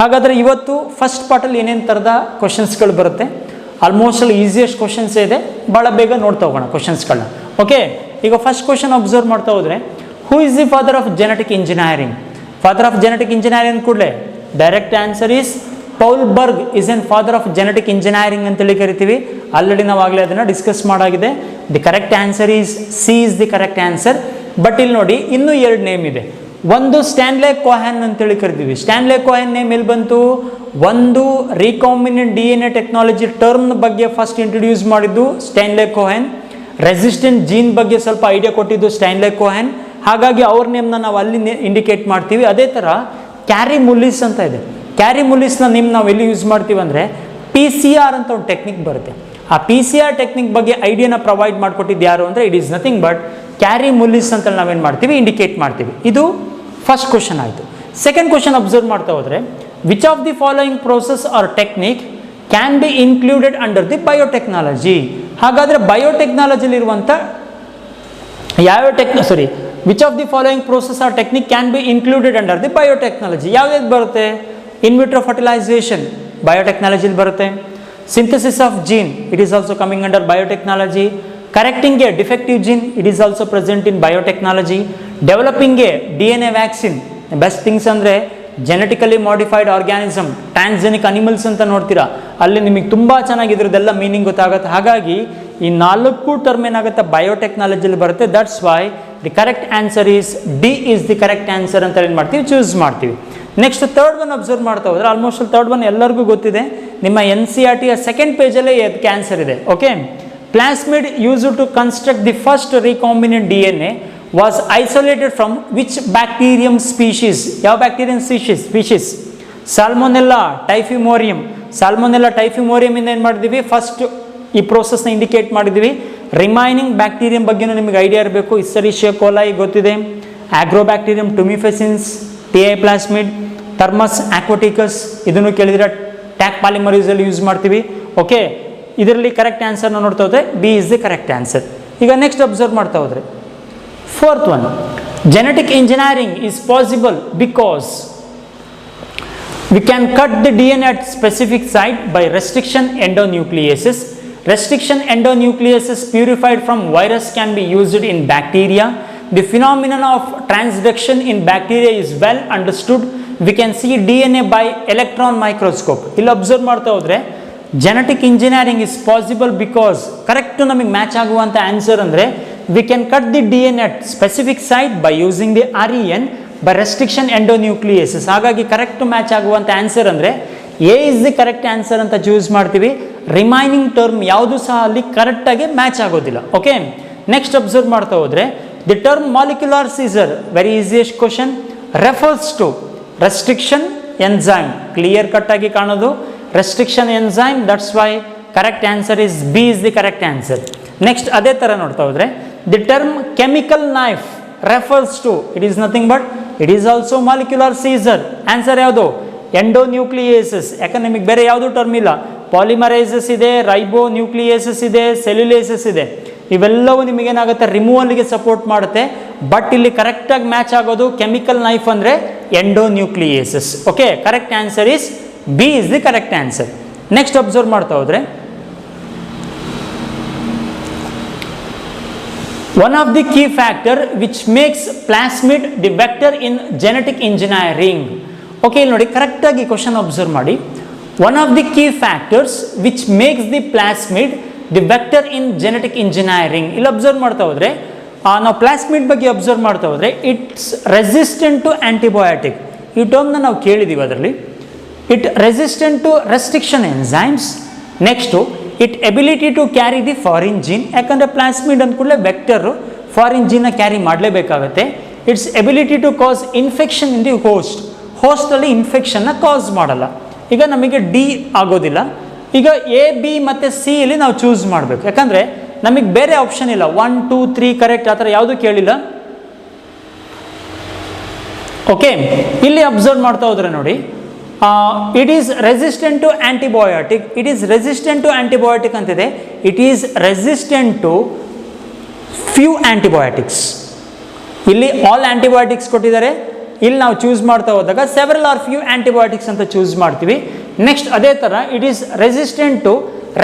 ಹಾಗಾದರೆ ಇವತ್ತು ಫಸ್ಟ್ ಪಾರ್ಟಲ್ಲಿ ಏನೇನು ಥರದ ಕ್ವಶನ್ಸ್ಗಳು ಬರುತ್ತೆ ಆಲ್ಮೋಸ್ಟ್ ಆಲ್ ಈಸಿಯೆಸ್ಟ್ ಕ್ವಶನ್ಸ್ ಇದೆ. ಭಾಳ ಬೇಗ ನೋಡ್ತಾ ಹೋಗೋಣ ಕ್ವಶನ್ಸ್ಗಳನ್ನ. ಓಕೆ, ಈಗ ಫಸ್ಟ್ ಕ್ವಶನ್ ಅಬ್ಸರ್ವ್ ಮಾಡ್ತಾ ಹೋದರೆ who is the father of genetic engineering? Father of genetic engineering ಕೂಡಲೇ direct answer is Paul Berg is an father of genetic engineering ಅಂತೇಳಿ ಕರಿತೀವಿ. ಆಲ್ರೆಡಿ ನಾವು ಆಗಲೇ ಅದನ್ನು ಡಿಸ್ಕಸ್ ಮಾಡಾಗಿದೆ. The correct answer is C is the correct answer. But ಇಲ್ಲಿ ನೋಡಿ ಇನ್ನೂ ಎರಡು ನೇಮ್ ಇದೆ. ಒಂದು ಸ್ಟ್ಯಾನ್ಲೆ ಕೋಹನ್ ಅಂತೇಳಿ ಕರಿತೀವಿ. ಸ್ಟ್ಯಾನ್ಲೆ ಕೋಹನ್ ನೇಮ್ ಎಲ್ಲಿ ಬಂತು? ಒಂದು ರೀಕಾಂಬಿನೆಂಟ್ DNA ಟೆಕ್ನಾಲಜಿ ಟರ್ಮ್ ಬಗ್ಗೆ ಫಸ್ಟ್ ಇಂಟ್ರೊಡ್ಯೂಸ್ ಮಾಡಿದ್ದು ಸ್ಟ್ಯಾನ್ಲೆ ಕೋಹನ್. ರೆಸಿಸ್ಟೆಂಟ್ ಜೀನ್ ಬಗ್ಗೆ ಸ್ವಲ್ಪ ಐಡಿಯಾ ಕೊಟ್ಟಿದ್ದು ಸ್ಟ್ಯಾನ್ಲೆ ಕೋಹನ್. ಹಾಗಾಗಿ ಅವ್ರ ನೇಮ್ನ ನಾವು ಅಲ್ಲಿ ಇಂಡಿಕೇಟ್ ಮಾಡ್ತೀವಿ. ಅದೇ ಥರ ಕ್ಯಾರಿ ಮುಲ್ಲಿಸ್ ಅಂತ ಇದೆ. ಕ್ಯಾರಿ ಮುಲ್ಲಿಸ್ನ ನೇಮ್ ನಾವು ಎಲ್ಲಿ ಯೂಸ್ ಮಾಡ್ತೀವಿ ಅಂದರೆ PCR ಅಂತ ಒಂದು ಟೆಕ್ನಿಕ್ ಬರುತ್ತೆ. ಆ PCR ಟೆಕ್ನಿಕ್ ಬಗ್ಗೆ ಐಡಿಯಾನ ಪ್ರೊವೈಡ್ ಮಾಡಿಕೊಟ್ಟಿದ್ದು ಯಾರು ಅಂದರೆ it is nothing but Kary Mullis ಅಂತ ನಾವೇನು ಮಾಡ್ತೀವಿ ಇಂಡಿಕೇಟ್ ಮಾಡ್ತೀವಿ. ಇದು ಫಸ್ಟ್ ಕ್ವಶನ್ ಆಯಿತು. ಸೆಕೆಂಡ್ ಕ್ವಶನ್ ಅಬ್ಸರ್ವ್ ಮಾಡ್ತಾ ಹೋದರೆ which of the following process or technique can be included under the biotechnology? ಹಾಗಾದರೆ ಬಯೋಟೆಕ್ನಾಲಜಿಲಿರುವಂಥ which of the following process or technique can be included under the biotechnology? ಯಾವ್ದು ಬರುತ್ತೆ? In vitro fertilisation ಬಯೋಟೆಕ್ನಾಲಜಿಲಿ ಬರುತ್ತೆ. Synthesis of gene, it is also coming under biotechnology. Correcting a defective gene, it is also present in biotechnology. Developing a DNA vaccine, best things ಅಂದರೆ genetically modified organism, transgenic animals ಅಂತ ನೋಡ್ತೀರಾ, ಅಲ್ಲಿ ನಿಮಗೆ ತುಂಬ ಚೆನ್ನಾಗಿ ಇದ್ರದ್ದೆಲ್ಲ meaning ಗೊತ್ತಾಗುತ್ತೆ. ಹಾಗಾಗಿ ಈ 4 ಟರ್ಮ್ ಏನಾಗುತ್ತೆ ಬಯೋಟೆಕ್ನಾಲಜಿಲಿ ಬರುತ್ತೆ. That's why the correct answer is D is the correct answer ಅಂತ ಏನು ಮಾಡ್ತೀವಿ, ಚೂಸ್ ಮಾಡ್ತೀವಿ. ನೆಕ್ಸ್ಟ್ ಥರ್ಡ್ ಒನ್ ಅಬ್ಸರ್ವ್ ಮಾಡ್ತಾ ಹೋದ್ರೆ ಆಲ್ಮೋಸ್ಟ್ ಥರ್ಡ್ ಒನ್ ಎಲ್ಲರಿಗೂ ಗೊತ್ತಿದೆ. ನಿಮ್ಮ NCERT ಸೆಕೆಂಡ್ ಪೇಜಲ್ಲೇ ಅದಕ್ಕೆ ಆನ್ಸರ್ ಇದೆ. Okay, plasmid use to construct the first recombinant DNA was isolated from which bacterium species? ಯಾವ bacterium species? Salmonella typhimurium. Salmonella typhimurium ಇಂದ ಏನು ಮಾಡಿದ್ವಿ, ಫಸ್ಟ್ ಈ ಪ್ರೋಸೆಸ್ನ ಇಂಡಿಕೇಟ್ ಮಾಡಿದ್ವಿ. ರಿಮೈನಿಂಗ್ ಬ್ಯಾಕ್ಟೀರಿಯಂ ಬಗ್ಗೆನೂ ನಿಮಗೆ ಐಡಿಯಾ ಇರಬೇಕು. ಇಸ್ಸರಿಷಿಯಾ ಕೋಲಾಯಿ ಗೊತ್ತಿದೆ, Agrobacterium tumefaciens, Ti plasmid, Thermus aquaticus ಇದನ್ನು ಕೇಳಿದ್ರೆ ಟ್ಯಾಕ್ ಪಾಲಿಮರೀಸಲ್ಲಿ ಯೂಸ್ ಮಾಡ್ತೀವಿ. ಓಕೆ, ಇದರಲ್ಲಿ ಕರೆಕ್ಟ್ ಆನ್ಸರ್ನ ನೋಡ್ತಾ ಹೋದ್ರೆ B is the correct answer. ಈಗ ನೆಕ್ಸ್ಟ್ ಅಬ್ಸರ್ವ್ ಮಾಡ್ತಾ ಹೋದ್ರೆ fourth one, genetic engineering is possible because we can cut the DNA at specific site by restriction endonucleases. Restriction endonucleases purified from virus can be used in bacteria. The phenomenon of transduction in bacteria is well understood. We can see DNA by electron microscope. ಇಲ್ಲಿ observe ಮಾಡ್ತಾ ಹೋದ್ರೆ genetic engineering is possible because correct ನಮಗೆ match ಆಗುವಂಥ answer ಅಂದರೆ we can cut the DNA at specific site by using the REN by restriction endonucleases. ಹಾಗಾಗಿ correct match ಆಗುವಂಥ answer ಅಂದರೆ A is the correct answer ಅಂತ choose ಮಾಡ್ತೀವಿ. Remaining term ಯಾವುದು ಸಹ ಅಲ್ಲಿ ಕರೆಕ್ಟಾಗಿ ಮ್ಯಾಚ್ ಆಗೋದಿಲ್ಲ. ಓಕೆ, ನೆಕ್ಸ್ಟ್ ಅಬ್ಸರ್ವ್ ಮಾಡ್ತಾ ಹೋದರೆ the term molecular scissor, very easiest question, refers to restriction enzyme. Clear cut ಆಗಿ ಕಾಣೋದು restriction enzyme. That's why correct answer is B is the correct answer. Next ಅದೇ ಥರ ನೋಡ್ತಾ ಹೋದರೆ the term chemical knife refers to, it is nothing but it is also molecular scissor. Answer ಯಾವುದು? Endonucleases. ಯಾಕಂದ್ರೆ ನಿಮಗೆ ಬೇರೆ ಯಾವುದು ಟರ್ಮ್ ಇಲ್ಲ. ಪಾಲಿಮರೈಸಸ್ ಇದೆ, ರೈಬೋ ನ್ಯೂಕ್ಲಿಯೇಸಸ್ ಇದೆ, ಸೆಲ್ಯುಲೇಸಸ್ ಇದೆ. ಇವೆಲ್ಲವೂ ನಿಮಗೇನಾಗುತ್ತೆ, ರಿಮೂವಲ್ಗೆ ಸಪೋರ್ಟ್ ಮಾಡುತ್ತೆ. ಬಟ್ ಇಲ್ಲಿ ಕರೆಕ್ಟಾಗಿ ಮ್ಯಾಚ್ ಆಗೋದು ಕೆಮಿಕಲ್ ನೈಫ್ ಅಂದರೆ endonucleases. Okay, correct answer is B is the correct answer. Next observe ಮಾಡ್ತಾ ಹೋದರೆ one of the key factor which makes plasmid the vector in genetic engineering. Okay, ಇಲ್ಲಿ ನೋಡಿ ಕರೆಕ್ಟಾಗಿ ಕ್ವಶನ್ ಅಬ್ಸರ್ವ್ ಮಾಡಿ. One of the key factors which makes the plasmid the vector in genetic engineering. ಇಲ್ಲಿ observe ಮಾಡ್ತಾ ಹೋದರೆ ನಾವು plasmid ಬಗ್ಗೆ observe ಮಾಡ್ತಾ ಹೋದರೆ ಇಟ್ಸ್ ರೆಸಿಸ್ಟೆಂಟ್ ಟು ಆ್ಯಂಟಿಬಯೋಟಿಕ್. ಈ ಟರ್ಮ್ನ ನಾವು ಕೇಳಿದ್ದೀವಿ. ಅದರಲ್ಲಿ it resistant to restriction enzymes. Next it ability to carry the foreign gene. ಯಾಕಂದರೆ ಪ್ಲಾಸ್ಮಿಡ್ ಅಂದ ಕೂಡಲೇ ವೆಕ್ಟರು ಫಾರಿನ್ ಜೀನ್ನ ಕ್ಯಾರಿ ಮಾಡಲೇಬೇಕಾಗತ್ತೆ. Its ability to cause infection in the ಹೋಸ್ಟಲ್ಲಿ ಇನ್ಫೆಕ್ಷನ್ನ ಕಾಸ್ ಮಾಡಲ್ಲ. ಈಗ ನಮಗೆ ಡಿ ಆಗೋದಿಲ್ಲ. ಈಗ ಎ ಬಿ ಮತ್ತು ಸಿ ಇಲ್ಲಿ ನಾವು ಚೂಸ್ ಮಾಡಬೇಕು. ಯಾಕಂದರೆ ನಮಗೆ ಬೇರೆ ಆಪ್ಷನ್ ಇಲ್ಲ. 1 2 3 ಕರೆಕ್ಟ್ ಆ ಥರ ಯಾವುದೂ ಕೇಳಿಲ್ಲ. ಓಕೆ, ಇಲ್ಲಿ ಅಬ್ಸರ್ವ್ ಮಾಡ್ತಾ ಹೋದರೆ ನೋಡಿ it is resistant to antibiotic. It is resistant to antibiotic ಅಂತಿದೆ. It is resistant to few antibiotics. ಇಲ್ಲಿ ಆಲ್ ಆ್ಯಂಟಿಬಯೋಟಿಕ್ಸ್ ಕೊಟ್ಟಿದ್ದಾರೆ. ಇಲ್ಲಿ ನಾವು ಚೂಸ್ ಮಾಡ್ತಾ ಹೋದಾಗ ಸೆವೆರಲ್ ಆರ್ ಫ್ಯೂ ಆ್ಯಂಟಿಬಯೋಟಿಕ್ಸ್ ಅಂತ ಚೂಸ್ ಮಾಡ್ತೀವಿ. ನೆಕ್ಸ್ಟ್ ಅದೇ ಥರ it is resistant to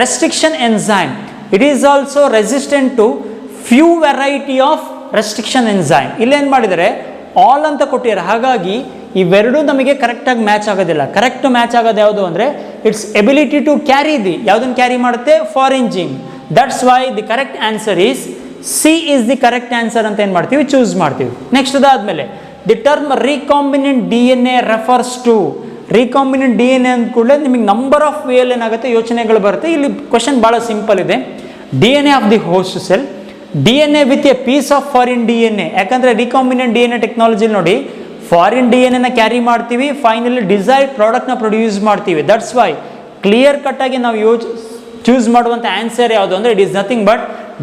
restriction enzyme. It is also resistant to few variety of restriction enzyme. ಇಲ್ಲೇನು ಮಾಡಿದರೆ ಆಲ್ ಅಂತ ಕೊಟ್ಟಿದ್ದಾರೆ. ಹಾಗಾಗಿ ಇವೆರಡೂ ನಮಗೆ ಕರೆಕ್ಟಾಗಿ ಮ್ಯಾಚ್ ಆಗೋದಿಲ್ಲ. ಕರೆಕ್ಟ್ ಮ್ಯಾಚ್ ಆಗೋದು ಯಾವುದು ಅಂದರೆ it's ability to carry the, ಯಾವುದನ್ನು ಕ್ಯಾರಿ ಮಾಡುತ್ತೆ, foreign gene. That's why the correct answer is C is the correct answer ಅಂತ ಏನು ಮಾಡ್ತೀವಿ, ಚೂಸ್ ಮಾಡ್ತೀವಿ. ನೆಕ್ಸ್ಟ್ ಅದಾದಮೇಲೆ the term recombinant DNA refers to. Recombinant DNA ಅಂದ ಕೂಡಲೇ ನಿಮಗೆ ನಂಬರ್ ಆಫ್ ವೇಯಲ್ಲಿ ಏನಾಗುತ್ತೆ ಯೋಚನೆಗಳು ಬರುತ್ತೆ. ಇಲ್ಲಿ ಕ್ವಶನ್ ಭಾಳ ಸಿಂಪಲ್ ಇದೆ. DNA of the host cell, DNA with a piece of foreign DNA. ಯಾಕಂದರೆ ರೀಕಾಂಬಿನೆಂಟ್ DNA ಟೆಕ್ನಾಲಜಿ ನೋಡಿ ಫಾರಿನ್ DNA ಕ್ಯಾರಿ ಮಾಡ್ತೀವಿ, ಫೈನಲಿ ಡಿಸೈರ್ಡ್ ಪ್ರಾಡಕ್ಟ್ನ ಪ್ರೊಡ್ಯೂಸ್ ಮಾಡ್ತೀವಿ. ದಟ್ಸ್ ವೈ ಕ್ಲಿಯರ್ ಕಟ್ಟಾಗಿ ನಾವು ಚೂಸ್ ಮಾಡುವಂಥ ಆನ್ಸರ್ ಯಾವುದು ಅಂದರೆ it is nothing but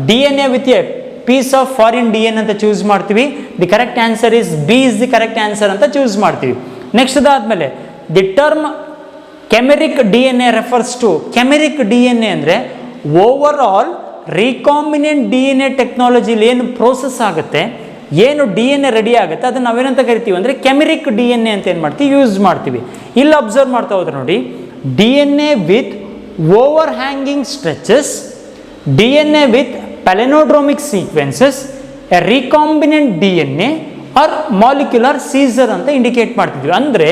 DNA with a piece of foreign DNA ಅಂತ ಚೂಸ್ ಮಾಡ್ತೀವಿ. The correct answer is B is the correct answer ಅಂತ ಚೂಸ್ ಮಾಡ್ತೀವಿ. ನೆಕ್ಸ್ಟ್ ಅದಾದಮೇಲೆ the term ಕೆಮೆರಿಕ್ DNA refers to. Chimeric DNA ಅಂದರೆ overall recombinant DNA ಟೆಕ್ನಾಲಜಿಲಿ ಏನು process ಆಗುತ್ತೆ, ಏನು DNA ರೆಡಿ ಆಗುತ್ತೆ ಅದನ್ನು ನಾವೇನಂತ ಕರಿತೀವಿ ಅಂದರೆ ಕೆಮೆರಿಕ್ DNA ಅಂತ ಏನು ಮಾಡ್ತೀವಿ, ಯೂಸ್ ಮಾಡ್ತೀವಿ. ಇಲ್ಲಿ ಅಬ್ಸರ್ವ್ ಮಾಡ್ತಾ ಹೋದ್ರೆ ನೋಡಿ DNA with overhanging stretches, DNA with palindromic sequences, a recombinant DNA or molecular seizure ಅಂತ ಇಂಡಿಕೇಟ್ ಮಾಡ್ತಿದ್ವಿ. ಅಂದರೆ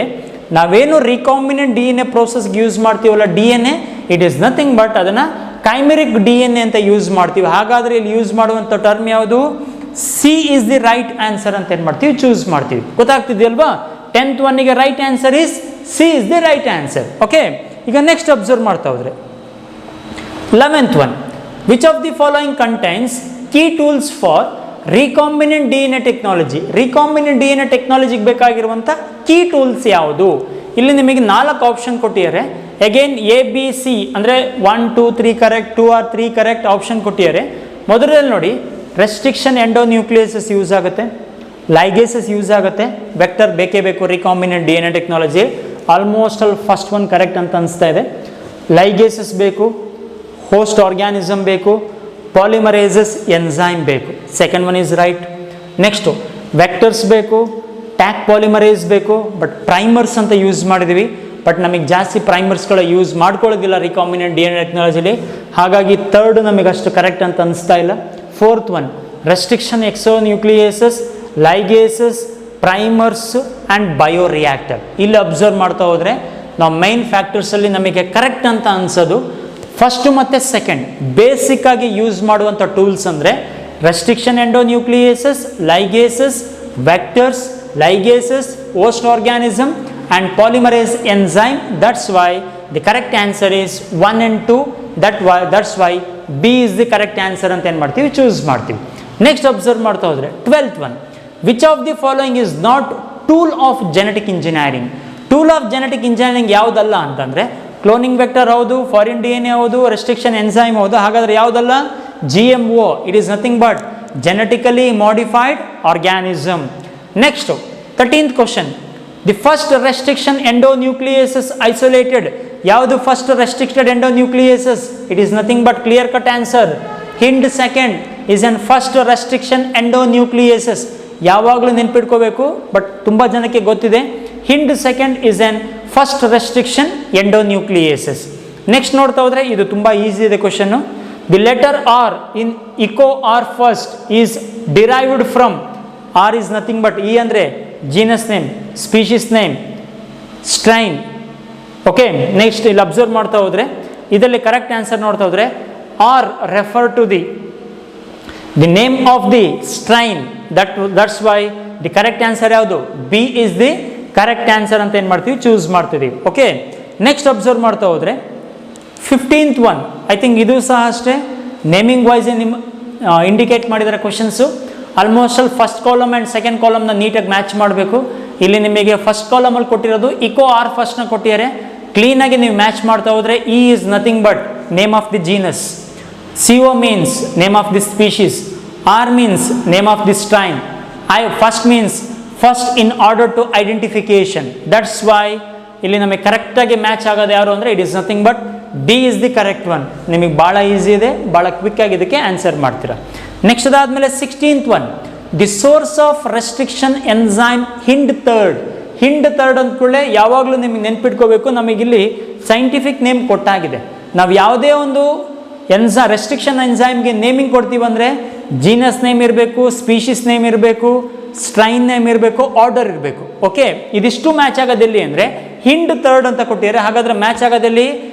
ನಾವೇನು ರಿಕಾಂಬಿನೆಂಟ್ ಡಿ ಎನ್ ಎ ಪ್ರೋಸೆಸ್ಗೆ ಯೂಸ್ ಮಾಡ್ತೀವಲ್ಲ D N A, it is nothing but ಅದನ್ನು ಕೈಮೆರಿಕ್ ಡಿ ಎನ್ ಎ ಅಂತ use ಮಾಡ್ತೀವಿ. ಹಾಗಾದರೆ ಇಲ್ಲಿ ಯೂಸ್ ಮಾಡುವಂಥ ಟರ್ಮ್ ಯಾವುದು? C is the right answer ಅಂತ ಏನು ಮಾಡ್ತೀವಿ? ಚೂಸ್ ಮಾಡ್ತೀವಿ. ಗೊತ್ತಾಗ್ತಿದೆಯಲ್ವಾ? 10th ಒನ್ನಿಗೆ right answer is C is the right answer. Okay, ಈಗ ನೆಕ್ಸ್ಟ್ ಅಬ್ಸರ್ವ್ ಮಾಡ್ತಾ ಹೋದ್ರೆ 11th one, which of the following contains key tools for recombinant D N A technology? Recombinant D N A ಟೆಕ್ನಾಲಜಿಗೆ ಬೇಕಾಗಿರುವಂಥ key tools ಯಾವುದು? ಇಲ್ಲಿ ನಿಮಗೆ 4 option ಕೊಟ್ಟಿದ್ದಾರೆ. Again A B C ಅಂದರೆ 1 2 3 ಕರೆಕ್ಟ್, 2 or 3 ಕರೆಕ್ಟ್ ಆಪ್ಷನ್ ಕೊಟ್ಟಿದ್ದಾರೆ. ಮೊದಲಲ್ಲಿ ನೋಡಿ, ರೆಸ್ಟ್ರಿಕ್ಷನ್ ಎಂಡೋನ್ಯೂಕ್ಲಿಯಸಸ್ ಯೂಸ್ ಆಗುತ್ತೆ, ಲೈಗೇಸಸ್ ಯೂಸ್ ಆಗುತ್ತೆ, ವೆಕ್ಟರ್ ಬೇಕೇ ಬೇಕು recombinant D N A technology. Almost ಅಲ್ಲಿ ಫಸ್ಟ್ ಒನ್ ಕರೆಕ್ಟ್ ಅಂತ ಅನಿಸ್ತಾ ಇದೆ. ಲೈಗೇಸಸ್ ಬೇಕು, ಹೋಸ್ಟ್ ಆರ್ಗ್ಯಾನಿಸಮ್ ಬೇಕು, ಪಾಲಿಮರೇಸಸ್ ಎನ್ಸೈಮ್ ಬೇಕು. Second one is right. Next vectors ಬೇಕು, ಟ್ಯಾಕ್ ಪಾಲಿಮರೇಸ್ ಬೇಕು, ಬಟ್ ಪ್ರೈಮರ್ಸ್ ಅಂತ ಯೂಸ್ ಮಾಡಿದ್ದೀವಿ. ಬಟ್ ನಮಗೆ ಜಾಸ್ತಿ ಪ್ರೈಮರ್ಸ್ಗಳ ಯೂಸ್ ಮಾಡ್ಕೊಳ್ಳೋದಿಲ್ಲ ರಿಕಾಂಬಿನೆಂಟ್ ಡಿ ಎನ್ ಎ ಟೆಕ್ನಾಲಜಿಲಿ. ಹಾಗಾಗಿ ಥರ್ಡ್ ನಮಗೆ ಅಷ್ಟು ಕರೆಕ್ಟ್ ಅಂತ ಅನಿಸ್ತಾ ಇಲ್ಲ. Fourth one, restriction exonucleases, ligases, primers and bioreactor. ಇಲ್ಲಿ ಅಬ್ಸರ್ವ್ ಮಾಡ್ತಾ ಹೋದರೆ ನಾವು ಮೈನ್ ಫ್ಯಾಕ್ಟರ್ಸಲ್ಲಿ ನಮಗೆ ಕರೆಕ್ಟ್ ಅಂತ ಅನಿಸೋದು ಫಸ್ಟು ಮತ್ತು ಸೆಕೆಂಡ್. ಬೇಸಿಕ್ಕಾಗಿ ಯೂಸ್ ಮಾಡುವಂಥ ಟೂಲ್ಸ್ ಅಂದರೆ restriction endonucleases, ligases, vectors, ligases, host organism and polymerase enzyme. That's why the correct answer is 1 and 2. That's why B is the correct answer ಅಂತ ಏನು ಮಾಡ್ತೀವಿ? ಚೂಸ್ ಮಾಡ್ತೀವಿ. ನೆಕ್ಸ್ಟ್ ಅಬ್ಸರ್ವ್ ಮಾಡ್ತಾ ಹೋದರೆ 12th one, which of the following is not tool of genetic engineering? Tool of genetic engineering ಯಾವುದಲ್ಲ ಅಂತಂದರೆ cloning vector ಹೌದು, foreign D N A ಹೌದು, ರೆಸ್ಟ್ರಿಕ್ಷನ್ ಎನ್ಸೈಮ್ ಹೌದು. ಹಾಗಾದರೆ ಯಾವುದಲ್ಲ? GMO. It is nothing but genetically modified organism. Next 13th question, the first restriction endonucleases isolated. ಯಾವುದು first restricted endonucleases? It is nothing but clear cut answer. Hind second is an first restriction endonucleases. ಯಾವಾಗಲೂ ನೆನ್ಪಿಟ್ಕೋಬೇಕು, but ತುಂಬ ಜನಕ್ಕೆ ಗೊತ್ತಿದೆ. Hind second is an first restriction endonucleases. Next ನೋಡ್ತಾ ಹೋದರೆ ಇದು ತುಂಬ easy ಇದೆ ಕ್ವಶನ್ನು. The letter R in Eco R first is derived from. R is nothing but, E ಅಂದರೆ genus name, species name, strain. Okay, next ಇಲ್ಲಿ observe ಮಾಡ್ತಾ ಹೋದರೆ ಇದರಲ್ಲಿ ಕರೆಕ್ಟ್ ಆನ್ಸರ್ ನೋಡ್ತಾ ಹೋದರೆ R refer to the name of the strain. That's why the correct answer ಯಾವುದು? B is the correct answer ಅಂತ ಏನು ಮಾಡ್ತೀವಿ? ಚೂಸ್ ಮಾಡ್ತಿದ್ದೀವಿ. ಓಕೆ, ನೆಕ್ಸ್ಟ್ ಅಬ್ಸರ್ವ್ ಮಾಡ್ತಾ ಹೋದರೆ 15th ಒನ್, ಐ ಥಿಂಕ್ ಇದು ಸಹ ಅಷ್ಟೇ ನೇಮಿಂಗ್ ವೈಸ್ ನಿಮ್ಮ ಇಂಡಿಕೇಟ್ ಮಾಡಿದ್ದಾರೆ ಕ್ವಶನ್ಸು. ಆಲ್ಮೋಸ್ಟ್ ಅಲ್ಲಿ ಫಸ್ಟ್ ಕಾಲಮ್ ಆ್ಯಂಡ್ ಸೆಕೆಂಡ್ ಕಾಲಮ್ನ ನೀಟಾಗಿ ಮ್ಯಾಚ್ ಮಾಡಬೇಕು. ಇಲ್ಲಿ ನಿಮಗೆ ಫಸ್ಟ್ ಕಾಲಮಲ್ಲಿ ಕೊಟ್ಟಿರೋದು ಇಕೋ ಆರ್ ಫಸ್ಟ್ನ ಕೊಟ್ಟಿದ್ದಾರೆ. ಕ್ಲೀನಾಗಿ ನೀವು ಮ್ಯಾಚ್ ಮಾಡ್ತಾ ಹೋದರೆ E is nothing but name of the genus, CO means name of the species, R means name of the strain, I first means first in order to identification. That's why ಇಲ್ಲಿ ನಮಗೆ ಕರೆಕ್ಟಾಗಿ match ಆಗೋದು ಯಾರು ಅಂದರೆ it is nothing but D is the correct one. ನಿಮಗೆ ಭಾಳ easy ಇದೆ, ಭಾಳ ಕ್ವಿಕ್ಕಾಗಿ ಇದಕ್ಕೆ ಆನ್ಸರ್ ಮಾಡ್ತೀರಾ. ನೆಕ್ಸ್ಟ್ ಅದಾದಮೇಲೆ 16th one, the source of restriction enzyme Hind third. Hind third ಅಂದ್ಕೊಳ್ಳೆ ಯಾವಾಗಲೂ ನಿಮಗೆ ನೆನ್ಪಿಟ್ಕೋಬೇಕು, ನಮಗಿಲ್ಲಿ ಸೈಂಟಿಫಿಕ್ ನೇಮ್ ಕೊಟ್ಟಾಗಿದೆ. ನಾವು ಯಾವುದೇ ಒಂದು ರೆಸ್ಟ್ರಿಕ್ಷನ್ ಎನ್ಸೈಮ್ಗೆ ನೇಮಿಂಗ್ ಕೊಡ್ತೀವಿ ಅಂದರೆ ಜೀನಸ್ ನೇಮ್ ಇರಬೇಕು, ಸ್ಪೀಷೀಸ್ ನೇಮ್ ಇರಬೇಕು, ಸ್ಟ್ರೈನ್ ನೇಮ್ ಇರಬೇಕು, ಆರ್ಡರ್ ಇರಬೇಕು. ಓಕೆ, ಇದಿಷ್ಟು ಮ್ಯಾಚ್ ಆಗೋದೆಲ್ಲಿ ಅಂದರೆ ಹಿಂಡ್ ಥರ್ಡ್ ಅಂತ ಕೊಟ್ಟಿದ್ದಾರೆ. ಹಾಗಾದರೆ ಮ್ಯಾಚ್ ಆಗೋದಲ್ಲಿ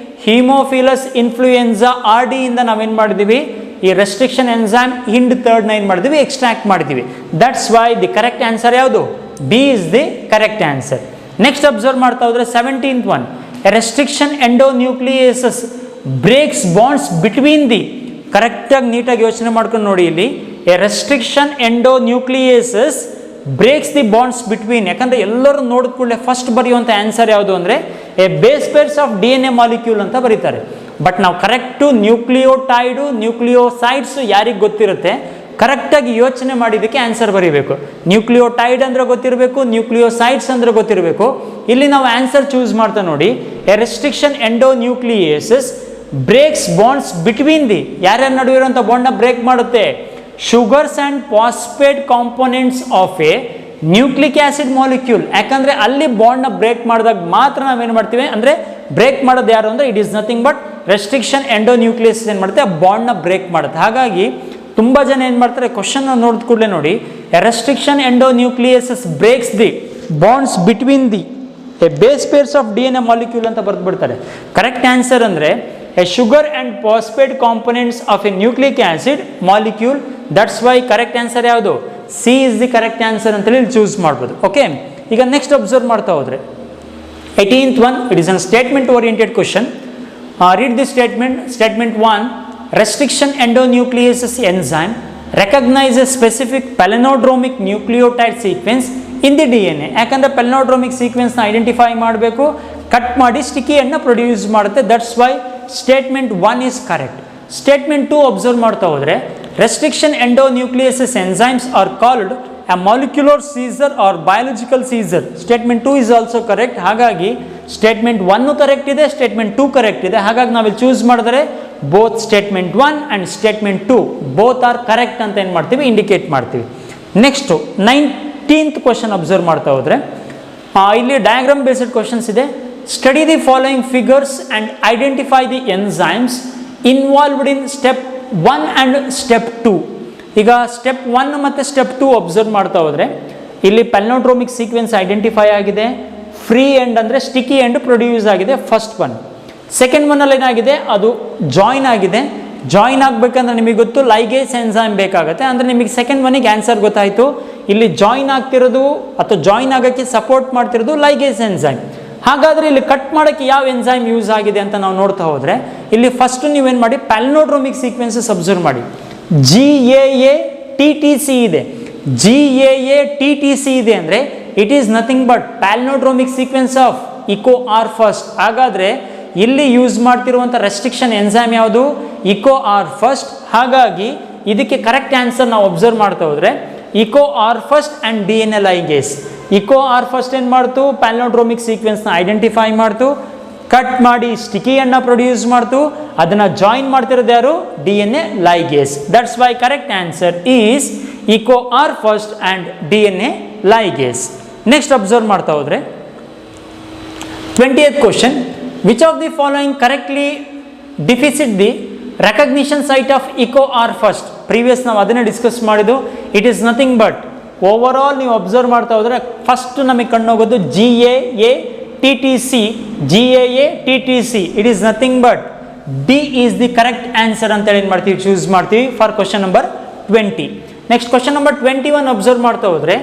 ಹಿಮೋಫಿಲಸ್ ಇನ್ಫ್ಲೂಯೆನ್ಸಾ RD ಇಂದ ನಾವೇನು ಮಾಡಿದ್ದೀವಿ? ಈ ರೆಸ್ಟ್ರಿಕ್ಷನ್ ಎನ್ಸೈಮ್ ಹಿಂಡ್ ಥರ್ಡ್ನ ಏನು ಮಾಡಿದ್ದೀವಿ? ಎಕ್ಸ್ಟ್ರಾಕ್ಟ್ ಮಾಡಿದ್ದೀವಿ. That's why the correct answer ಯಾವುದು? B is the correct answer. Next observe ಮಾಡ್ತಾ ಹೋದರೆ 17th one, restriction endonucleases breaks bonds between the. ಕರೆಕ್ಟಾಗಿ ನೀಟಾಗಿ ಯೋಚನೆ ಮಾಡ್ಕೊಂಡು ನೋಡಿ, ಇಲ್ಲಿ A restriction endonucleases breaks the bonds between. ಯಾಕಂದರೆ ಎಲ್ಲರೂ ನೋಡಿದ ಕೂಡಲೇ ಫಸ್ಟ್ ಬರೆಯುವಂಥ ಆನ್ಸರ್ ಯಾವುದು ಅಂದರೆ A base pairs of DNA molecule ಅಂತ ಬರೀತಾರೆ. ಬಟ್ ನಾವು ಕರೆಕ್ಟು ನ್ಯೂಕ್ಲಿಯೋಟೈಡು, ನ್ಯೂಕ್ಲಿಯೋಸೈಡ್ಸ್ ಯಾರಿಗೆ ಗೊತ್ತಿರುತ್ತೆ ಕರೆಕ್ಟಾಗಿ ಯೋಚನೆ ಮಾಡಿದ್ದಕ್ಕೆ ಆನ್ಸರ್ ಬರೀಬೇಕು. ನ್ಯೂಕ್ಲಿಯೋಟೈಡ್ ಅಂದರೆ ಗೊತ್ತಿರಬೇಕು, ನ್ಯೂಕ್ಲಿಯೋಸೈಡ್ಸ್ ಅಂದರೆ ಗೊತ್ತಿರಬೇಕು. ಇಲ್ಲಿ ನಾವು ಆನ್ಸರ್ ಚೂಸ್ ಮಾಡ್ತಾ ನೋಡಿ, A restriction endonucleases breaks bonds between the. ಯಾರ್ಯಾರ ನಡುವೆ ಇರುವಂಥ ಬಾಂಡ್ನ ಬ್ರೇಕ್ ಮಾಡುತ್ತೆ? Sugars and phosphate components of a nucleic acid molecule. ಯಾಕಂದರೆ ಅಲ್ಲಿ ಬಾಂಡ್ನ ಬ್ರೇಕ್ ಮಾಡಿದಾಗ ಮಾತ್ರ ನಾವೇನು ಮಾಡ್ತೀವಿ ಅಂದರೆ ಬ್ರೇಕ್ ಮಾಡೋದು ಯಾರು ಅಂದರೆ it is nothing but restriction endonuclease ಏನು ಮಾಡುತ್ತೆ, ಆ ಬಾಂಡ್ನ ಬ್ರೇಕ್ ಮಾಡುತ್ತೆ. ಹಾಗಾಗಿ ತುಂಬ ಜನ ಏನು ಮಾಡ್ತಾರೆ, ಕ್ವಶನ್ ನೋಡಿದ ಕೂಡಲೇ ನೋಡಿ, restriction endonuclease breaks the bonds between the A base pairs of DNA molecule ಅಂತ ಬರೆದ್ಬಿಡ್ತಾರೆ. ಕರೆಕ್ಟ್ ಆನ್ಸರ್ ಅಂದರೆ A sugar and phosphate components of a nucleic acid molecule. That's why correct answer ಯಾವುದು, C is the correct answer ಅಂತೇಳಿ ಇಲ್ಲಿ choose ಮಾಡ್ಬೋದು. Okay, ಈಗ next observe ಮಾಡ್ತಾ ಹೋದರೆ 18th one, it is a statement oriented question. Read this statement. Statement 1, restriction endonuclease enzyme recognizes specific palindromic nucleotide sequence in the DNA. ಯಾಕಂದರೆ palindromic sequence ನ identify ಮಾಡಬೇಕು, cut ಮಾಡಿ ಸ್ಟಿಕಿಯನ್ನು produce ಮಾಡುತ್ತೆ. That's why statement 1 is correct. Statement 2 observe ಮಾಡ್ತಾ ಹೋದರೆ restriction endonuclease enzymes are called a molecular seizure or biological seizure. Statement 2 is also correct. ಹಾಗಾಗಿ statement 1 correct ಇದೆ, statement 2 correct ಇದೆ. ಹಾಗಾಗಿ ನಾವಿಲ್ಲಿ ಚೂಸ್ ಮಾಡಿದ್ರೆ both statement 1 and statement 2 both are correct ಅಂತ ಏನು ಮಾಡ್ತೀವಿ, ಇಂಡಿಕೇಟ್ ಮಾಡ್ತೀವಿ. ನೆಕ್ಸ್ಟು 19th ಕ್ವಶನ್ ಅಬ್ಸರ್ವ್ ಮಾಡ್ತಾ ಹೋದರೆ ಇಲ್ಲಿ ಡಯಾಗ್ರಾಮ್ ಬೇಸ್ಡ್ ಕ್ವಶನ್ಸ್ ಇದೆ. Study the following figures and identify the enzymes involved in step 1 and step 2. ಈಗ ಸ್ಟೆಪ್ 1 ಮತ್ತು ಸ್ಟೆಪ್ 2 ಅಬ್ಸರ್ವ್ ಮಾಡ್ತಾ ಹೋದರೆ ಇಲ್ಲಿ ಪ್ಯಾಲಿಂಡ್ರೋಮಿಕ್ ಸೀಕ್ವೆನ್ಸ್ ಐಡೆಂಟಿಫೈ ಆಗಿದೆ, ಫ್ರೀ ಎಂಡ್ ಅಂದರೆ ಸ್ಟಿಕಿ ಎಂಡ್ ಪ್ರೊಡ್ಯೂಸ್ ಆಗಿದೆ ಫಸ್ಟ್ ಒನ್. ಸೆಕೆಂಡ್ ಒನ್ನಲ್ಲಿ ಏನಾಗಿದೆ, ಅದು ಜಾಯಿನ್ ಆಗಿದೆ. ಜಾಯಿನ್ ಆಗಬೇಕಂದ್ರೆ ನಿಮಗೆ ಗೊತ್ತು ಲೈಗೇಸ್ ಎನ್ಸೈಮ್ ಬೇಕಾಗುತ್ತೆ, ಅಂದರೆ ನಿಮಗೆ ಸೆಕೆಂಡ್ ಒನ್ನಿಗೆ ಆನ್ಸರ್ ಗೊತ್ತಾಯಿತು. ಇಲ್ಲಿ ಜಾಯಿನ್ ಆಗ್ತಿರೋದು ಅಥವಾ ಜಾಯಿನ್ ಆಗೋಕ್ಕೆ ಸಪೋರ್ಟ್ ಮಾಡ್ತಿರೋದು ಲೈಗೇಸ್ ಎನ್ಸೈಮ್. ಹಾಗಾದರೆ ಇಲ್ಲಿ ಕಟ್ ಮಾಡೋಕ್ಕೆ ಯಾವ ಎನ್ಸೈಮ್ ಯೂಸ್ ಆಗಿದೆ ಅಂತ ನಾವು ನೋಡ್ತಾ ಹೋದರೆ ಇಲ್ಲಿ ಫಸ್ಟ್ ನೀವೇನು ಮಾಡಿ ಪ್ಯಾಲಿಂಡ್ರೋಮಿಕ್ ಸೀಕ್ವೆನ್ಸಸ್ ಅಬ್ಸರ್ವ್ ಮಾಡಿ. GAA-TTC ಇದೆ. GAA-TTC ಇದೆ ಅಂದರೆ it is nothing but palindromic sequence of Eco R first. ಹಾಗಾದರೆ ಇಲ್ಲಿ ಯೂಸ್ ಮಾಡ್ತಿರುವಂಥ ರೆಸ್ಟ್ರಿಕ್ಷನ್ ಎನ್ಸೈಮ್ ಯಾವುದು, ಇಕೋ ಆರ್ ಫಸ್ಟ್. ಹಾಗಾಗಿ ಇದಕ್ಕೆ ಕರೆಕ್ಟ್ ಆನ್ಸರ್ ನಾವು ಅಬ್ಸರ್ವ್ ಮಾಡ್ತಾ ಹೋದರೆ Eco R first and DNA ligase. Eco R first ಏನು ಮಾಡ್ತು, ಪ್ಯಾಲಿಂಡ್ರೋಮಿಕ್ ಸೀಕ್ವೆನ್ಸ್ನ ಐಡೆಂಟಿಫೈ ಮಾಡ್ತು, ಕಟ್ ಮಾಡಿ ಸ್ಟಿಕಿಯನ್ನು ಪ್ರೊಡ್ಯೂಸ್ ಮಾಡ್ತು, ಅದನ್ನು ಜಾಯಿನ್ ಮಾಡ್ತಿರೋದು ಯಾರು, DNA ligase. That's why correct answer is Eco R first and DNA ligase. Next observe ಮಾಡ್ತಾ ಹೋದರೆ 20th question, which of the following correctly depicts the recognition site of Eco R first. Previous ನಾವು ಅದನ್ನೇ discuss ಮಾಡಿದ್ದು. It is nothing but overall ನೀವು observe ಮಾಡ್ತಾ ಹೋದರೆ first ನಮಗೆ ಕಣ್ಣೋಗೋದು GAA-TTC. GAA-TTC it is nothing but D is the correct answer ಅಂತೇಳಿ ಏನು ಮಾಡ್ತೀವಿ, ಚೂಸ್ ಮಾಡ್ತೀವಿ for question number 20. Next question number 21 observe ಮಾಡ್ತಾ ಹೋದರೆ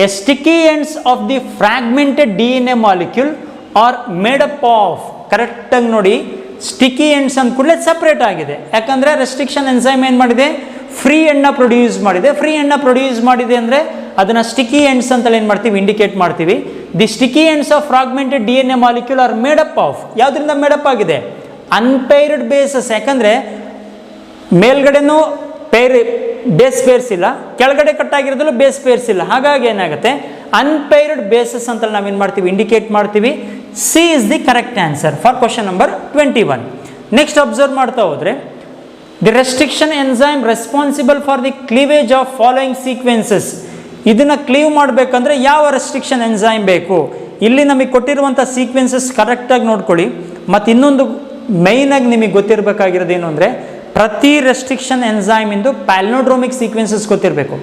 A sticky ends of the fragmented DNA molecule are made up of. ಕರೆಕ್ಟಾಗಿ ನೋಡಿ, sticky ends ಅಂದ ಕೂಡಲೇ ಸಪ್ರೇಟ್ ಆಗಿದೆ. ಯಾಕಂದರೆ ರೆಸ್ಟ್ರಿಕ್ಷನ್ ಎನ್ಸೈಮ್ ಏನು ಮಾಡಿದೆ, ಫ್ರೀ ಎಂಡ್ನ ಪ್ರೊಡ್ಯೂಸ್ ಮಾಡಿದೆ. ಫ್ರೀ ಎಂಡ್ನ ಪ್ರೊಡ್ಯೂಸ್ ಮಾಡಿದೆ ಅಂದರೆ ಅದನ್ನು ಸ್ಟಿಕಿ ಎಂಡ್ಸ್ ಅಂತೇಳಿ ಏನು ಮಾಡ್ತೀವಿ, ಇಂಡಿಕೇಟ್ ಮಾಡ್ತೀವಿ. The sticky ends of fragmented DNA molecule are made up of. ಯಾವುದರಿಂದ ಮೇಡಪ್ ಆಗಿದೆ, ಅನ್ಪೇರ್ಡ್ ಬೇಸಸ್. ಯಾಕಂದರೆ ಮೇಲ್ಗಡೆನೂ ಬೇಸ್ ಪೇರ್ಸ್ ಇಲ್ಲ, ಕೆಳಗಡೆ ಕಟ್ಟಾಗಿರೋದ್ರಲ್ಲೂ ಬೇಸ್ ಪೇರ್ಸ್ ಇಲ್ಲ. ಹಾಗಾಗಿ ಏನಾಗುತ್ತೆ, ಅನ್ಪೇರ್ಡ್ ಬೇಸಸ್ ಅಂತ ನಾವೇನು ಮಾಡ್ತೀವಿ, ಇಂಡಿಕೇಟ್ ಮಾಡ್ತೀವಿ. C is the correct answer for question number 21. Next observe ಮಾಡ್ತಾ ಹೋದರೆ the restriction enzyme responsible for the cleavage of following sequences. ಇದನ್ನು ಕ್ಲೀವ್ ಮಾಡಬೇಕಂದ್ರೆ ಯಾವ ರೆಸ್ಟ್ರಿಕ್ಷನ್ ಎನ್ಸೈಮ್ ಬೇಕು, ಇಲ್ಲಿ ನಮಗೆ ಕೊಟ್ಟಿರುವಂಥ ಸೀಕ್ವೆನ್ಸಸ್ ಕರೆಕ್ಟಾಗಿ ನೋಡ್ಕೊಳ್ಳಿ. ಮತ್ತು ಇನ್ನೊಂದು ಮೈನಾಗಿ ನಿಮಗೆ ಗೊತ್ತಿರಬೇಕಾಗಿರೋದು ಏನು ಅಂದರೆ ಪ್ರತಿ ರೆಸ್ಟ್ರಿಕ್ಷನ್ ಎನ್ಸೈಮಿಂದು ಪ್ಯಾಲಿಂಡ್ರೋಮಿಕ್ ಸೀಕ್ವೆನ್ಸಸ್ ಗೊತ್ತಿರಬೇಕು.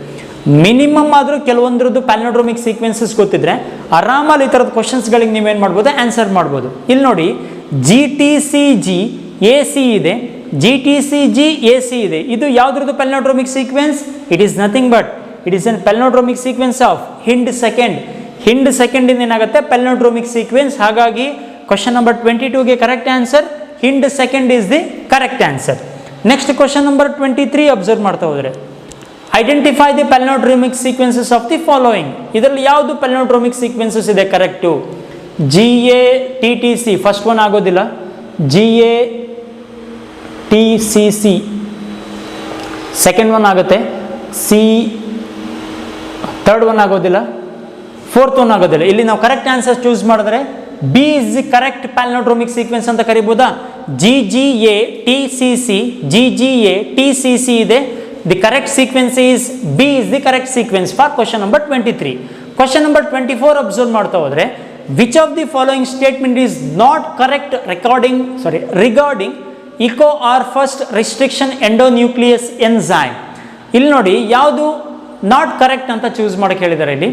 ಮಿನಿಮಮ್ ಆದರೂ ಕೆಲವೊಂದ್ರದ್ದು ಪ್ಯಾಲಿಂಡ್ರೋಮಿಕ್ ಸೀಕ್ವೆನ್ಸಸ್ ಗೊತ್ತಿದ್ರೆ ಆರಾಮಲ್ಲಿ ಈ ಥರದ ಕ್ವಶನ್ಸ್ಗಳಿಗೆ ನೀವೇನು ಮಾಡ್ಬೋದು, ಆನ್ಸರ್ ಮಾಡ್ಬೋದು. ಇಲ್ಲಿ ನೋಡಿ GTCG-AC ಇದೆ, GTCG-AC ಇದೆ. ಇದು ಯಾವುದ್ರದ್ದು palindromic sequence, it is nothing but it is an palindromic sequence of Hind second. Hind ಸೆಕೆಂಡಿಂದ ಏನಾಗುತ್ತೆ, ಪ್ಯಾಲಿಂಡ್ರೋಮಿಕ್ ಸೀಕ್ವೆನ್ಸ್. ಹಾಗಾಗಿ ಕ್ವಶನ್ ನಂಬರ್ 22ಗೆ correct answer Hind second is the correct answer. Next question number 23 observe ಮಾಡ್ತಾ ಹೋದರೆ identify the palindromic sequences of the following. ಇದರಲ್ಲಿ ಯಾವುದು palindromic sequences ಇದೆ correct, GATTC first one ಆಗೋದಿಲ್ಲ, GATCC ಸೆಕೆಂಡ್ ಒನ್ ಆಗುತ್ತೆ, third one ಆಗೋದಿಲ್ಲ, fourth one ಆಗೋದಿಲ್ಲ. ಇಲ್ಲಿ ನಾವು ಕರೆಕ್ಟ್ ಆನ್ಸರ್ ಚೂಸ್ ಮಾಡಿದ್ರೆ B is the correct palindromic sequence ಅಂತ ಕರಿಬೋದಾ. GGA-TCC ಇದೆ. The correct sequence is B is the correct sequence for question number 23. Question number 24 observe ಮಾಡ್ತಾ ಹೋದರೆ which of the following statement is not correct regarding Eco R first restriction endonuclease enzyme. ಇಲ್ಲಿ ನೋಡಿ ಯಾವುದು not correct ಅಂತ choose ಮಾಡಕ್ಕೆ ಹೇಳಿದ್ದಾರೆ ಇಲ್ಲಿ.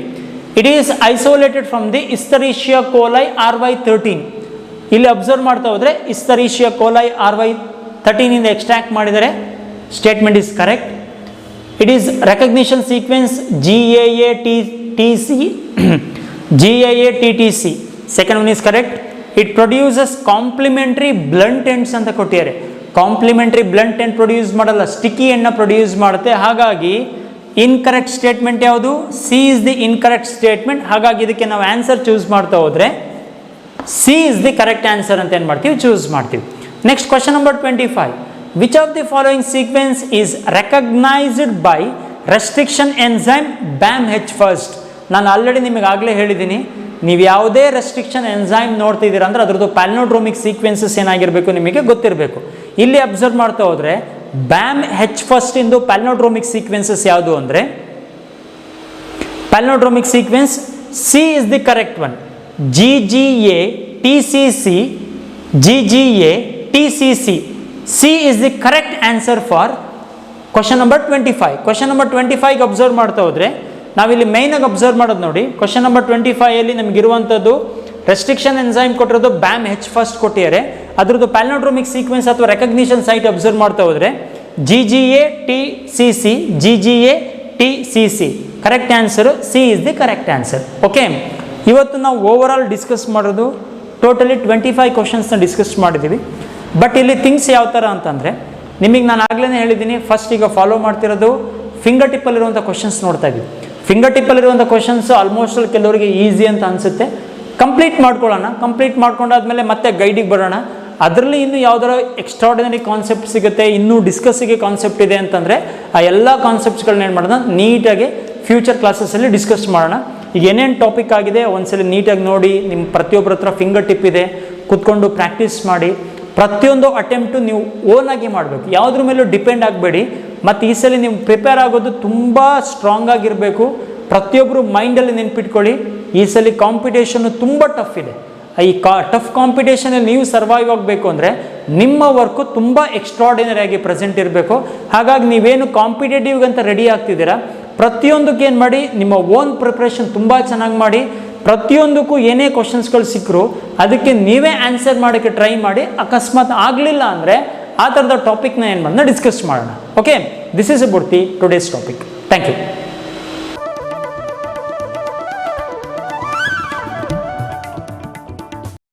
It is isolated from the Escherichia coli RY13. ಇಲ್ಲಿ ಅಬ್ಸರ್ವ್ ಮಾಡ್ತಾ ಹೋದ್ರೆ ಇಸ್ತರೀಶಿಯಾ ಕೋಲೈ RY13 ಇಂದ ಎಕ್ಸ್ಟ್ರಾಕ್ಟ್ ಮಾಡಿದರೆ statement is correct. It is recognition sequence GAA-TTC. Second one is correct. It produces complementary blunt ends ಅಂತ ಕೊಟ್ಟಿದ್ದಾರೆ. ಕಾಂಪ್ಲಿಮೆಂಟ್ರಿ ಬ್ಲಂಟ್ ಎಂಡ್ ಪ್ರೊಡ್ಯೂಸ್ ಮಾಡಲ್ಲ, sticky ಎಂಡ್ನ produce ಮಾಡುತ್ತೆ. ಹಾಗಾಗಿ ಇನ್ಕರೆಕ್ಟ್ ಸ್ಟೇಟ್ಮೆಂಟ್ ಯಾವುದು? C is the incorrect statement. ಹಾಗಾಗಿ ಇದಕ್ಕೆ ನಾವು ಆನ್ಸರ್ ಚೂಸ್ ಮಾಡ್ತಾ ಹೋದ್ರೆ C is the correct answer ಅಂತ ಏನು ಮಾಡ್ತೀವಿ? ಚೂಸ್ ಮಾಡ್ತೀವಿ. Next question number 25. Which of the following sequence is recognised by restriction enzyme BAMH first? ನಾನು ಆಲ್ರೆಡಿ ನಿಮಗೆ ಆಗಲೇ ಹೇಳಿದ್ದೀನಿ, ನೀವು ಯಾವುದೇ ರೆಸ್ಟ್ರಿಕ್ಷನ್ ಎನ್ಸೈಮ್ ನೋಡ್ತಿದ್ದೀರಾ ಅಂದರೆ ಅದರದ್ದು ಪ್ಯಾಲಿನೋಡ್ರೋಮಿಕ್ ಸೀಕ್ವೆನ್ಸಸ್ ಏನಾಗಿರಬೇಕು ನಿಮಗೆ ಗೊತ್ತಿರಬೇಕು. ಇಲ್ಲಿ ಅಬ್ಸರ್ವ್ ಮಾಡ್ತಾ ಹೋದರೆ BAMH ಫಸ್ಟ್ ಇಂದು ಪ್ಯಾಲಿನೋಡ್ರೋಮಿಕ್ ಸೀಕ್ವೆನ್ಸಸ್ ಯಾವುದು ಅಂದರೆ palindromic sequence C is the correct one. GGA-TCC, GGA-TCC. C is the correct answer for question number 25. Question number 25 observe ಮಾಡ್ತಾ ಹೋದರೆ ನಾವಿಲ್ಲಿ ಮೇಯ್ನಾಗಿ ಅಬ್ಸರ್ವ್ ಮಾಡೋದು ನೋಡಿ. ಕ್ವಶನ್ ನಂಬರ್ 25 ನಮಗಿರುವಂಥದ್ದು ರೆಸ್ಟ್ರಿಕ್ಷನ್ ಎನ್ಸೈಮ್ ಕೊಟ್ಟಿರೋದು BAMH ಫಸ್ಟ್ ಕೊಟ್ಟಿದ್ದಾರೆ. ಅದರದ್ದು ಪ್ಯಾಲಿನೋಡ್ರೋಮಿಕ್ ಸೀಕ್ವೆನ್ಸ್ ಅಥವಾ ರೆಕಗ್ನಿಷನ್ ಸೈಟ್ ಅಬ್ಸರ್ವ್ ಮಾಡ್ತಾ ಹೋದರೆ GGA-TCC, GGA-TCC. Correct answer C is the correct answer. Okay, ಇವತ್ತು ನಾವು ಓವರ್ ಆಲ್ ಡಿಸ್ಕಸ್ ಮಾಡೋದು ಟೋಟಲಿ 25 ಕ್ವಶನ್ಸ್ನ ಡಿಸ್ಕಸ್ ಮಾಡಿದ್ದೀವಿ. ಬಟ್ ಇಲ್ಲಿ ಥಿಂಗ್ಸ್ ಯಾವ ಥರ ಅಂತಂದರೆ ನಿಮಗೆ ನಾನು ಆಗಲೇ ಹೇಳಿದ್ದೀನಿ, ಫಸ್ಟ್ ಈಗ ಫಾಲೋ ಮಾಡ್ತಿರೋದು ಫಿಂಗರ್ ಟಿಪ್ಪಲ್ಲಿರುವಂಥ ಕ್ವಶನ್ಸ್ ನೋಡ್ತಾ ಇದ್ದೀವಿ. ಫಿಂಗರ್ ಟಿಪ್ಪಲ್ಲಿರುವಂಥ ಕ್ವಶನ್ಸ್ ಆಲ್ಮೋಸ್ಟ್ ಕೆಲವರಿಗೆ ಈಸಿ ಅಂತ ಅನಿಸುತ್ತೆ. ಕಂಪ್ಲೀಟ್ ಮಾಡ್ಕೊಳ್ಳೋಣ. ಕಂಪ್ಲೀಟ್ ಮಾಡ್ಕೊಂಡಾದ್ಮೇಲೆ ಮತ್ತೆ ಗೈಡಿಗೆ ಬರೋಣ. ಅದರಲ್ಲಿ ಇನ್ನೂ ಯಾವ್ದಾರ ಎಕ್ಸ್ಟ್ರಾರ್ಡಿನರಿ ಕಾನ್ಸೆಪ್ಟ್ ಸಿಗುತ್ತೆ, ಇನ್ನೂ ಡಿಸ್ಕಸ್ಸಿಗೆ ಕಾನ್ಸೆಪ್ಟ್ ಇದೆ ಅಂತಂದರೆ ಆ ಎಲ್ಲ ಕಾನ್ಸೆಪ್ಟ್ಸ್ಗಳನ್ನ ಏನು ಮಾಡೋಣ ನೀಟಾಗಿ ಫ್ಯೂಚರ್ ಕ್ಲಾಸಸ್ಸಲ್ಲಿ ಡಿಸ್ಕಸ್ ಮಾಡೋಣ. ಈಗ ಏನೇನು ಟಾಪಿಕ್ ಆಗಿದೆ ಒಂದ್ಸಲ ನೀಟಾಗಿ ನೋಡಿ. ನಿಮ್ಮ ಪ್ರತಿಯೊಬ್ಬರ ಹತ್ರ ಫಿಂಗರ್ ಟಿಪ್ ಇದೆ, ಕೂತ್ಕೊಂಡು ಪ್ರಾಕ್ಟೀಸ್ ಮಾಡಿ. ಪ್ರತಿಯೊಂದು ಅಟೆಂಪ್ಟು ನೀವು ಓನಾಗಿ ಮಾಡಬೇಕು, ಯಾವುದ್ರ ಮೇಲೂ ಡಿಪೆಂಡ್ ಆಗಬೇಡಿ. ಮತ್ತು ಈ ಸಲ ನೀವು ಪ್ರಿಪೇರ್ ಆಗೋದು ತುಂಬ ಸ್ಟ್ರಾಂಗ್ ಆಗಿರಬೇಕು. ಪ್ರತಿಯೊಬ್ಬರು ಮೈಂಡಲ್ಲಿ ನೆನ್ಪಿಟ್ಕೊಳ್ಳಿ, ಈ ಸಲ ಕಾಂಪಿಟೇಷನ್ನು ತುಂಬ ಟಫ್ ಇದೆ. ಈ ಟಫ್ ಕಾಂಪಿಟೇಷನಲ್ಲಿ ನೀವು ಸರ್ವೈವ್ ಆಗಬೇಕು ಅಂದರೆ ನಿಮ್ಮ ವರ್ಕು ತುಂಬ ಎಕ್ಸ್ಟ್ರಾರ್ಡಿನರಿ ಆಗಿ ಪ್ರೆಸೆಂಟ್ ಇರಬೇಕು. ಹಾಗಾಗಿ ನೀವೇನು ಕಾಂಪಿಟೇಟಿವ್ಗೆ ಅಂತ ರೆಡಿ ಆಗ್ತಿದ್ದೀರಾ, ಪ್ರತಿಯೊಂದಕ್ಕೆ ಏನು ಮಾಡಿ, ನಿಮ್ಮ ಓನ್ ಪ್ರಿಪ್ರೇಷನ್ ತುಂಬ ಚೆನ್ನಾಗಿ ಮಾಡಿ. ಪ್ರತಿಯೊಂದಕ್ಕೂ ಏನೇ ಕ್ವಶನ್ಸ್ಗಳು ಸಿಕ್ಕರು ಅದಕ್ಕೆ ನೀವೇ ಆನ್ಸರ್ ಮಾಡೋಕ್ಕೆ ಟ್ರೈ ಮಾಡಿ. ಅಕಸ್ಮಾತ್ ಆಗಲಿಲ್ಲ ಅಂದರೆ ಆ ಥರದ ಟಾಪಿಕ್ನ ಏನು ಮಾಡೋಣ ಡಿಸ್ಕಸ್ ಮಾಡೋಣ. Okay, this is about the today's topic. Thank you.